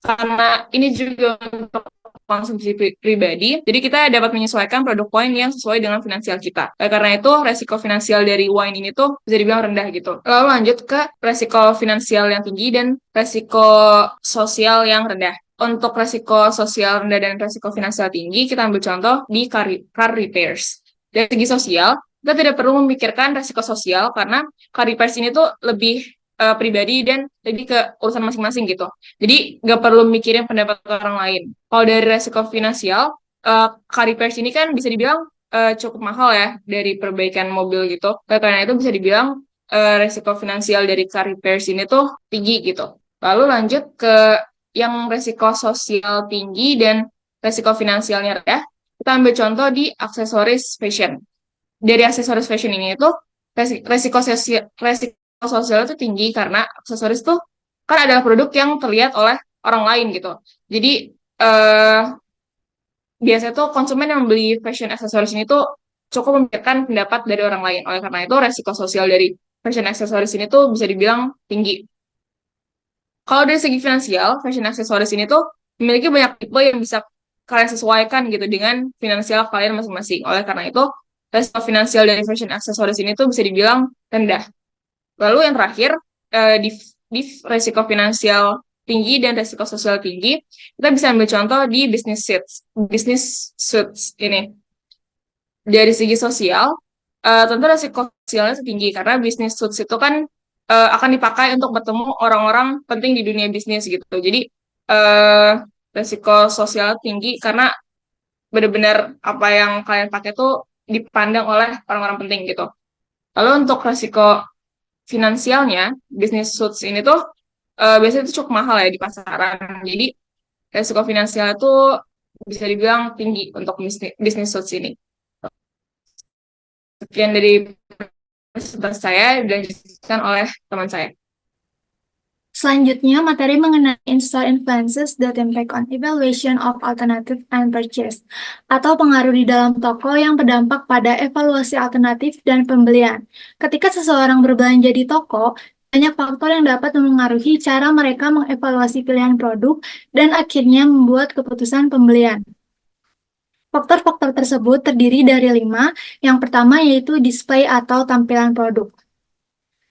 karena ini juga untuk konsumsi pribadi, jadi kita dapat menyesuaikan produk wine yang sesuai dengan finansial kita. Karena itu, resiko finansial dari wine ini tuh bisa dibilang rendah gitu. Lalu lanjut ke resiko finansial yang tinggi dan resiko sosial yang rendah. Untuk resiko sosial rendah dan resiko finansial tinggi, kita ambil contoh di car repairs. Dari segi sosial, kita tidak perlu memikirkan resiko sosial karena car repairs ini tuh lebih pribadi dan lebih ke urusan masing-masing gitu. Jadi nggak perlu mikirin pendapat orang lain. Kalau dari resiko finansial, car repairs ini kan bisa dibilang cukup mahal ya dari perbaikan mobil gitu. Karena itu bisa dibilang resiko finansial dari car repairs ini tuh tinggi gitu. Lalu lanjut ke yang resiko sosial tinggi dan resiko finansialnya rendah. Kita ambil contoh di aksesoris fashion. Dari aksesoris fashion ini tuh resiko sosial itu tinggi karena aksesoris tuh kan adalah produk yang terlihat oleh orang lain gitu. Jadi biasanya tuh konsumen yang membeli fashion aksesoris ini tuh cukup memikirkan pendapat dari orang lain. Oleh karena itu resiko sosial dari fashion aksesoris ini tuh bisa dibilang tinggi. Kalau dari segi finansial, fashion accessories ini tuh memiliki banyak tipe yang bisa kalian sesuaikan gitu dengan finansial kalian masing-masing. Oleh karena itu, resiko finansial dari fashion accessories ini tuh bisa dibilang rendah. Lalu yang terakhir, di resiko finansial tinggi dan resiko sosial tinggi, kita bisa ambil contoh di business suits ini. Dari segi sosial, tentu resiko sosialnya tinggi karena business suits itu kan akan dipakai untuk bertemu orang-orang penting di dunia bisnis gitu. Jadi resiko sosial tinggi karena benar-benar apa yang kalian pakai tuh dipandang oleh orang-orang penting gitu. Lalu untuk resiko finansialnya, business suits ini tuh biasanya itu cukup mahal ya di pasaran. Jadi resiko finansial itu bisa dibilang tinggi untuk business suits ini. Sekian dari presentasi saya dan dijelaskan oleh teman saya. Selanjutnya, materi mengenai in-store influences that impact on evaluation of alternative and purchase, atau pengaruh di dalam toko yang berdampak pada evaluasi alternatif dan pembelian. Ketika seseorang berbelanja di toko, banyak faktor yang dapat mempengaruhi cara mereka mengevaluasi pilihan produk dan akhirnya membuat keputusan pembelian. Faktor-faktor tersebut terdiri dari 5. Yang pertama yaitu display atau tampilan produk.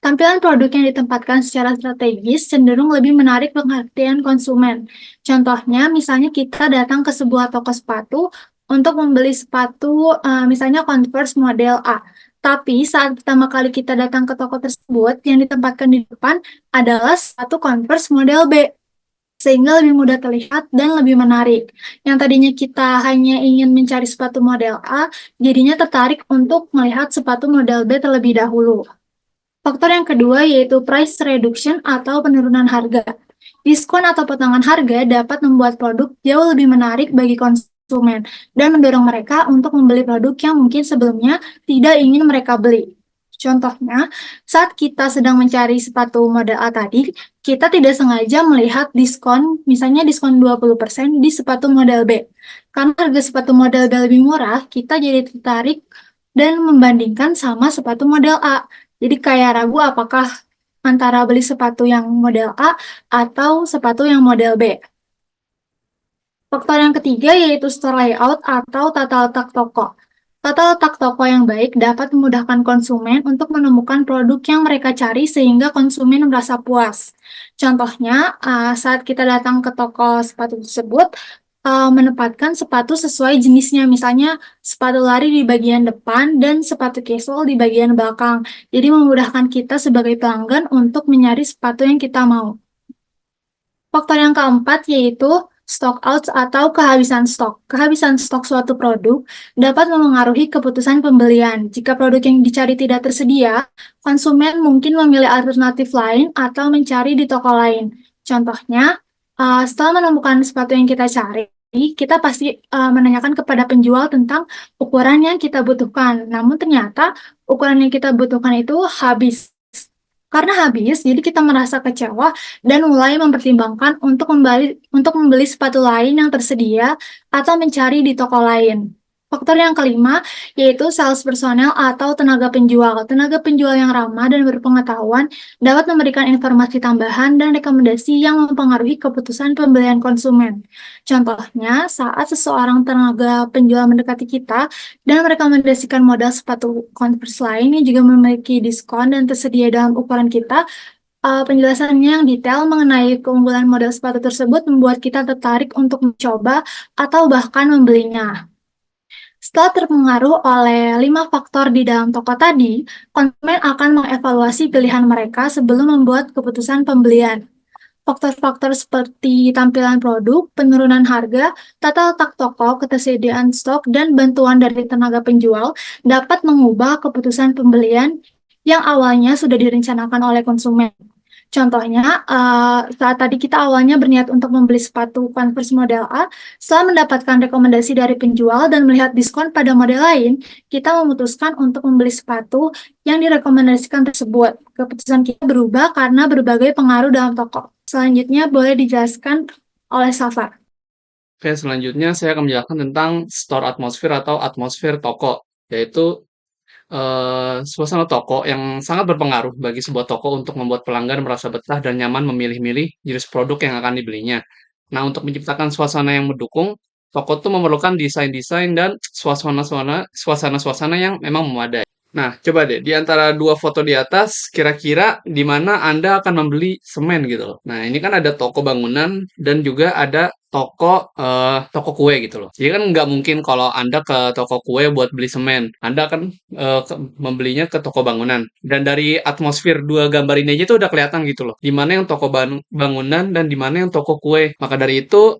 Tampilan produk yang ditempatkan secara strategis cenderung lebih menarik perhatian konsumen. Contohnya, misalnya kita datang ke sebuah toko sepatu untuk membeli sepatu, misalnya Converse model A. Tapi saat pertama kali kita datang ke toko tersebut, yang ditempatkan di depan adalah sepatu Converse model B, sehingga lebih mudah terlihat dan lebih menarik. Yang tadinya kita hanya ingin mencari sepatu model A, jadinya tertarik untuk melihat sepatu model B terlebih dahulu. Faktor yang kedua yaitu price reduction atau penurunan harga. Diskon atau potongan harga dapat membuat produk jauh lebih menarik bagi konsumen dan mendorong mereka untuk membeli produk yang mungkin sebelumnya tidak ingin mereka beli. Contohnya, saat kita sedang mencari sepatu model A tadi, kita tidak sengaja melihat diskon, misalnya diskon 20% di sepatu model B. Karena harga sepatu model B lebih murah, kita jadi tertarik dan membandingkan sama sepatu model A. Jadi kayak ragu apakah antara beli sepatu yang model A atau sepatu yang model B. Faktor yang ketiga yaitu store layout atau tata letak toko. Tata letak toko yang baik dapat memudahkan konsumen untuk menemukan produk yang mereka cari sehingga konsumen merasa puas. Contohnya, saat kita datang ke toko sepatu tersebut, menempatkan sepatu sesuai jenisnya, misalnya sepatu lari di bagian depan dan sepatu casual di bagian belakang. Jadi memudahkan kita sebagai pelanggan untuk mencari sepatu yang kita mau. Faktor yang keempat yaitu stock outs atau kehabisan stok. Kehabisan stok suatu produk dapat mempengaruhi keputusan pembelian. Jika produk yang dicari tidak tersedia, konsumen mungkin memilih alternatif lain atau mencari di toko lain. Contohnya, setelah menemukan sepatu yang kita cari, kita pasti menanyakan kepada penjual tentang ukuran yang kita butuhkan. Namun ternyata ukuran yang kita butuhkan itu habis. Karena habis, jadi kita merasa kecewa dan mulai mempertimbangkan untuk membeli sepatu lain yang tersedia atau mencari di toko lain. Faktor yang kelima yaitu sales personnel atau tenaga penjual. Tenaga penjual yang ramah dan berpengetahuan dapat memberikan informasi tambahan dan rekomendasi yang mempengaruhi keputusan pembelian konsumen. Contohnya, saat seseorang tenaga penjual mendekati kita dan merekomendasikan model sepatu Converse lain yang juga memiliki diskon dan tersedia dalam ukuran kita, penjelasannya yang detail mengenai keunggulan model sepatu tersebut membuat kita tertarik untuk mencoba atau bahkan membelinya. Setelah terpengaruh oleh 5 faktor di dalam toko tadi, konsumen akan mengevaluasi pilihan mereka sebelum membuat keputusan pembelian. Faktor-faktor seperti tampilan produk, penurunan harga, tata letak toko, ketersediaan stok, dan bantuan dari tenaga penjual dapat mengubah keputusan pembelian yang awalnya sudah direncanakan oleh konsumen. Contohnya, saat tadi kita awalnya berniat untuk membeli sepatu Converse model A, setelah mendapatkan rekomendasi dari penjual dan melihat diskon pada model lain, kita memutuskan untuk membeli sepatu yang direkomendasikan tersebut. Keputusan kita berubah karena berbagai pengaruh dalam toko. Selanjutnya boleh dijelaskan oleh Safar. Oke, selanjutnya saya akan menjelaskan tentang store atmosphere atau atmosfer toko, yaitu suasana toko yang sangat berpengaruh bagi sebuah toko untuk membuat pelanggan merasa betah dan nyaman memilih-milih jenis produk yang akan dibelinya. Nah, untuk menciptakan suasana yang mendukung, toko tuh memerlukan desain-desain dan suasana-suasana yang memang memadai. Nah, coba deh, di antara dua foto di atas, kira-kira di mana Anda akan membeli semen gitu loh. Nah, ini kan ada toko bangunan dan juga ada toko kue gitu loh. Jadi kan nggak mungkin kalau Anda ke toko kue buat beli semen. Anda akan membelinya ke toko bangunan. Dan dari atmosfer dua gambar ini aja tuh udah kelihatan gitu loh. Di mana yang toko bangunan dan di mana yang toko kue. Maka dari itu,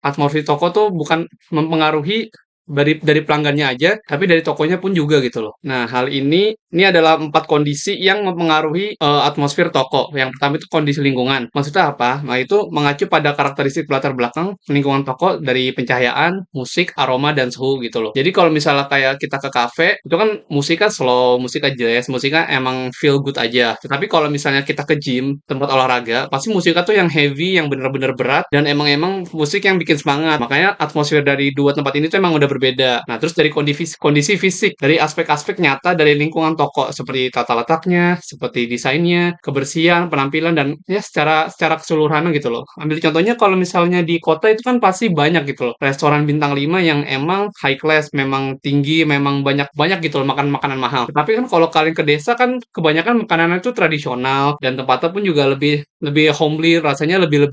atmosfer toko tuh bukan mempengaruhi dari pelanggannya aja, tapi dari tokonya pun juga gitu loh. Nah, hal ini adalah 4 kondisi yang mempengaruhi atmosfer toko. Yang pertama itu kondisi lingkungan. Maksudnya apa? Nah, itu mengacu pada karakteristik latar belakang lingkungan toko dari pencahayaan, musik, aroma, dan suhu gitu loh. Jadi kalau misalnya kayak kita ke kafe, itu kan musiknya slow, musiknya jazz, musiknya emang feel good aja. Tapi kalau misalnya kita ke gym, tempat olahraga, pasti musiknya tuh yang heavy, yang bener-bener berat, dan emang musik yang bikin semangat. Makanya atmosfer dari dua tempat ini tuh emang udah berbeda. Nah, terus dari kondisi fisik, dari aspek-aspek nyata dari lingkungan toko seperti tata letaknya, seperti desainnya, kebersihan, penampilan dan ya secara keseluruhan gitu loh. Ambil contohnya kalau misalnya di kota itu kan pasti banyak gitu loh. Restoran bintang 5 yang emang high class, memang tinggi, memang banyak gitu loh makan makanan mahal. Tapi kan kalau kalian ke desa kan kebanyakan makanan itu tradisional dan tempatnya pun juga lebih lebih homely, rasanya lebih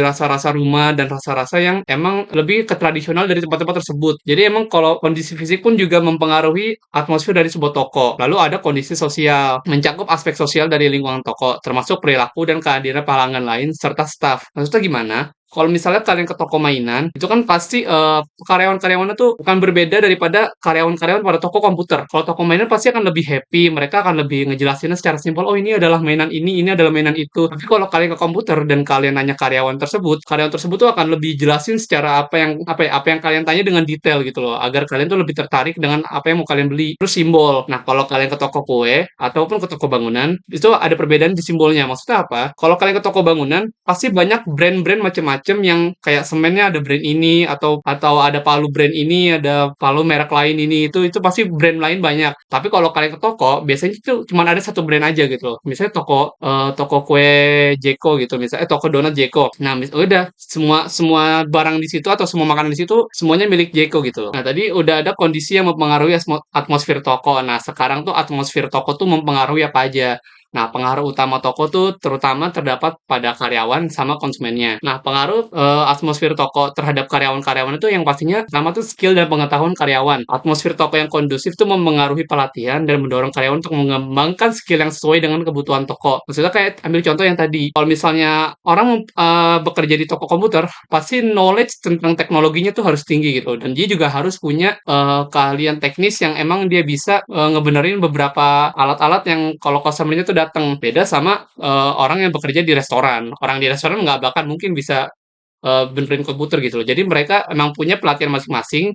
rasa-rasa rumah dan rasa-rasa yang emang lebih ke tradisional dari tempat-tempat tersebut. Jadi emang kalau kondisi fisik pun juga mempengaruhi atmosfer dari sebuah toko. Lalu ada kondisi sosial, mencakup aspek sosial dari lingkungan toko, termasuk perilaku dan kehadiran pelanggan lain serta staff. Maksudnya gimana? Kalau misalnya kalian ke toko mainan, itu kan pasti karyawan-karyawannya tuh bukan berbeda daripada karyawan-karyawan pada toko komputer. Kalau toko mainan pasti akan lebih happy, mereka akan lebih ngejelasinnya secara simpel, oh ini adalah mainan ini adalah mainan itu. Tapi kalau kalian ke komputer dan kalian nanya karyawan tersebut tuh akan lebih jelasin secara apa yang kalian tanya dengan detail gitu loh, agar kalian tuh lebih tertarik dengan apa yang mau kalian beli. Terus simbol. Nah, kalau kalian ke toko kue ataupun ke toko bangunan, itu ada perbedaan di simbolnya. Maksudnya apa? Kalau kalian ke toko bangunan, pasti banyak brand-brand macam-macam yang kayak semennya ada brand ini atau ada palu brand ini, ada palu merek lain itu pasti brand lain banyak. Tapi kalau kalian ke toko, biasanya itu cuma ada satu brand aja gitu loh. Misalnya toko kue Jeko gitu, misalnya toko donat Jeko. Nah, udah semua barang di situ atau semua makanan di situ semuanya milik Jeko gitu loh. Nah, tadi udah ada kondisi yang mempengaruhi atmosfer toko. Nah, sekarang tuh atmosfer toko tuh mempengaruhi apa aja? Nah, pengaruh utama toko tuh terutama terdapat pada karyawan sama konsumennya. Nah, pengaruh atmosfer toko terhadap karyawan-karyawan itu yang pastinya pertama tuh skill dan pengetahuan karyawan. Atmosfer toko yang kondusif tuh mempengaruhi pelatihan dan mendorong karyawan untuk mengembangkan skill yang sesuai dengan kebutuhan toko. Maksudnya kayak ambil contoh yang tadi. Kalau misalnya orang bekerja di toko komputer, pasti knowledge tentang teknologinya tuh harus tinggi gitu. Dan dia juga harus punya keahlian teknis yang emang dia bisa ngebenerin beberapa alat-alat yang kalau customer-nya tuh datang. Beda sama orang yang bekerja di restoran. Orang di restoran nggak bakal mungkin bisa benerin komputer gitu loh. Jadi mereka emang punya pelatihan masing-masing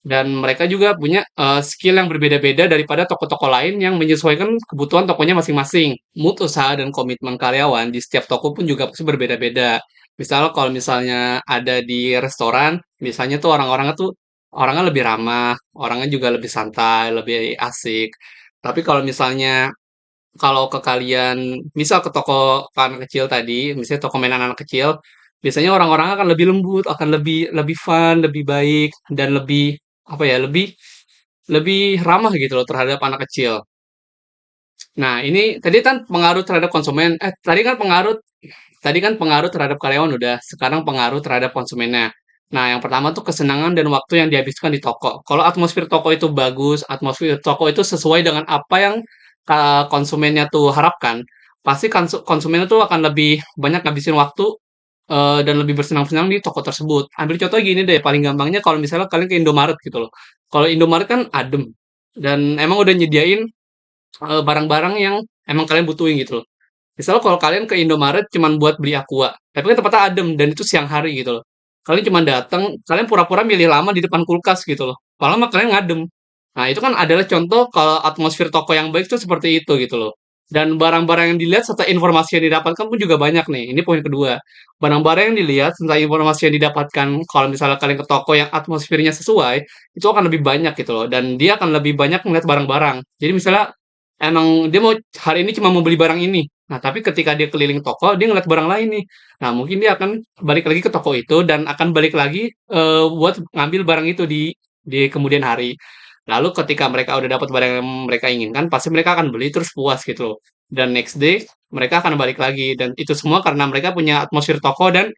dan mereka juga punya skill yang berbeda-beda daripada toko-toko lain yang menyesuaikan kebutuhan tokonya masing-masing. Mood usaha dan komitmen karyawan di setiap toko pun juga pasti berbeda-beda. Misalnya kalau misalnya ada di restoran, misalnya tuh orang-orangnya tuh orangnya lebih ramah, orangnya juga lebih santai, lebih asik. Tapi kalau misalnya kalau ke kalian, misal ke toko anak kecil tadi, misalnya toko mainan anak kecil, biasanya orang-orang akan lebih lembut, akan lebih lebih fun, lebih baik, dan lebih apa ya, lebih lebih ramah gitu loh terhadap anak kecil. Nah, ini tadi kan pengaruh terhadap konsumen, tadi kan pengaruh terhadap karyawan udah, sekarang pengaruh terhadap konsumennya. Nah, yang pertama tuh kesenangan dan waktu yang dihabiskan di toko. Kalau atmosfer toko itu bagus, atmosfer toko itu sesuai dengan apa yang konsumennya tuh harapkan, pasti konsumennya tuh akan lebih banyak ngabisin waktu dan lebih bersenang-senang di toko tersebut. Ambil contoh gini deh, paling gampangnya kalau misalnya kalian ke Indomaret gitu loh. Kalau Indomaret kan adem dan emang udah nyediain barang-barang yang emang kalian butuhin gitu loh. Misalnya kalau kalian ke Indomaret cuman buat beli Aqua, tapi kan tempatnya adem dan itu siang hari gitu loh. Kalian cuma datang, kalian pura-pura milih lama di depan kulkas gitu loh. Padahal mah kalian ngadem. Nah, itu kan adalah contoh kalau atmosfer toko yang baik itu seperti itu gitu loh. Dan barang-barang yang dilihat serta informasi yang didapatkan pun juga banyak nih. Ini poin kedua. Barang-barang yang dilihat serta informasi yang didapatkan kalau misalnya kalian ke toko yang atmosfernya sesuai, itu akan lebih banyak gitu loh. Dan dia akan lebih banyak melihat barang-barang. Jadi misalnya emang dia mau hari ini cuma mau beli barang ini. Nah, tapi ketika dia keliling toko, dia ngeliat barang lain nih. Nah, mungkin dia akan balik lagi ke toko itu dan akan balik lagi buat ngambil barang itu di kemudian hari. Lalu ketika mereka udah dapat barang yang mereka inginkan, pasti mereka akan beli terus puas gitu loh. Dan next day mereka akan balik lagi dan itu semua karena mereka punya atmosfer toko dan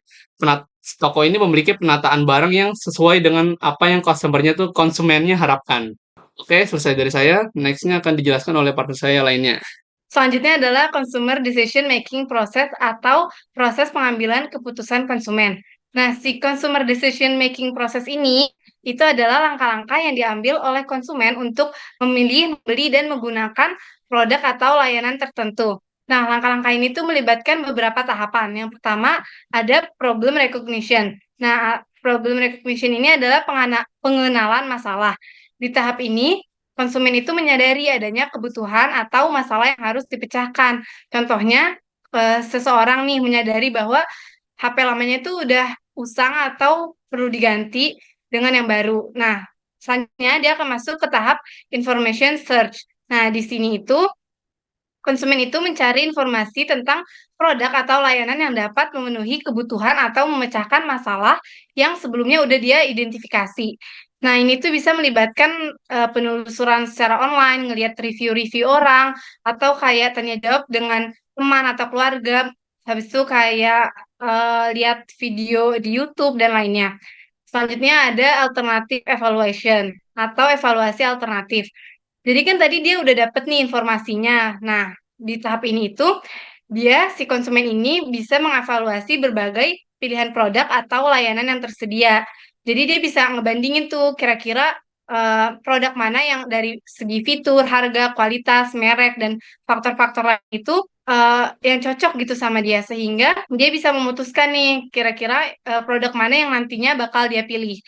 toko ini memiliki penataan barang yang sesuai dengan apa yang customer-nya tuh konsumennya harapkan. Oke, selesai dari saya. Next-nya akan dijelaskan oleh partner saya lainnya. Selanjutnya adalah consumer decision making process atau proses pengambilan keputusan konsumen. Nah, si consumer decision making process ini itu adalah langkah-langkah yang diambil oleh konsumen untuk memilih, membeli, dan menggunakan produk atau layanan tertentu. Nah, langkah-langkah ini tuh melibatkan beberapa tahapan. Yang pertama ada problem recognition. Nah, problem recognition ini adalah pengenalan masalah. Di tahap ini, konsumen itu menyadari adanya kebutuhan atau masalah yang harus dipecahkan. Contohnya, seseorang nih menyadari bahwa HP lamanya itu udah usang atau perlu diganti dengan yang baru. Nah, selanjutnya dia akan masuk ke tahap information search. Nah, di sini itu konsumen itu mencari informasi tentang produk atau layanan yang dapat memenuhi kebutuhan atau memecahkan masalah yang sebelumnya udah dia identifikasi. Nah, ini tuh bisa melibatkan penelusuran secara online, ngelihat review-review orang, atau kayak tanya jawab dengan teman atau keluarga. Habis itu kayak lihat video di YouTube dan lainnya. Selanjutnya ada alternative evaluation atau evaluasi alternatif. Jadi kan tadi dia udah dapet nih informasinya. Nah, di tahap ini itu dia si konsumen ini bisa mengevaluasi berbagai pilihan produk atau layanan yang tersedia. Jadi dia bisa ngebandingin tuh kira-kira produk mana yang dari segi fitur, harga, kualitas, merek, dan faktor-faktor lain itu yang cocok gitu sama dia sehingga dia bisa memutuskan nih kira-kira produk mana yang nantinya bakal dia pilih.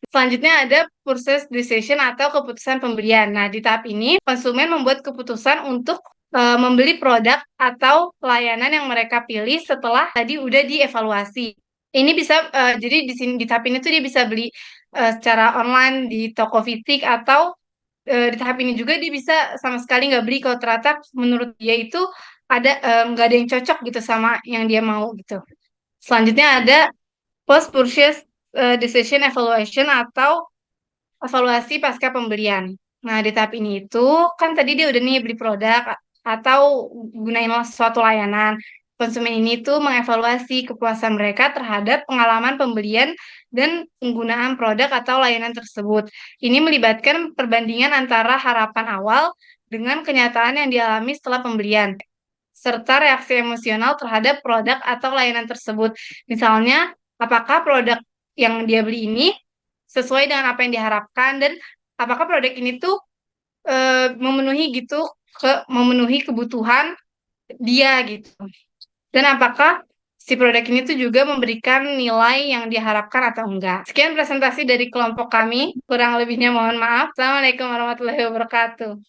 Selanjutnya ada purchase decision atau keputusan pembelian. Nah, di tahap ini konsumen membuat keputusan untuk membeli produk atau layanan yang mereka pilih setelah tadi udah dievaluasi. Ini bisa jadi di sini di tahap ini tuh dia bisa beli secara online di toko fisik atau di tahap ini juga dia bisa sama sekali nggak beli kalau ternyata menurut dia itu ada nggak ada yang cocok gitu sama yang dia mau gitu. Selanjutnya ada post purchase decision evaluation atau evaluasi pasca pembelian. Nah, di tahap ini itu kan tadi dia udah nih beli produk atau gunain suatu layanan. Konsumen ini tuh mengevaluasi kepuasan mereka terhadap pengalaman pembelian dan penggunaan produk atau layanan tersebut. Ini melibatkan perbandingan antara harapan awal dengan kenyataan yang dialami setelah pembelian, serta reaksi emosional terhadap produk atau layanan tersebut. Misalnya, apakah produk yang dia beli ini sesuai dengan apa yang diharapkan dan apakah produk ini tuh memenuhi kebutuhan dia gitu. Dan apakah si produk ini tuh juga memberikan nilai yang diharapkan atau enggak. Sekian presentasi dari kelompok kami. Kurang lebihnya mohon maaf. Assalamualaikum warahmatullahi wabarakatuh.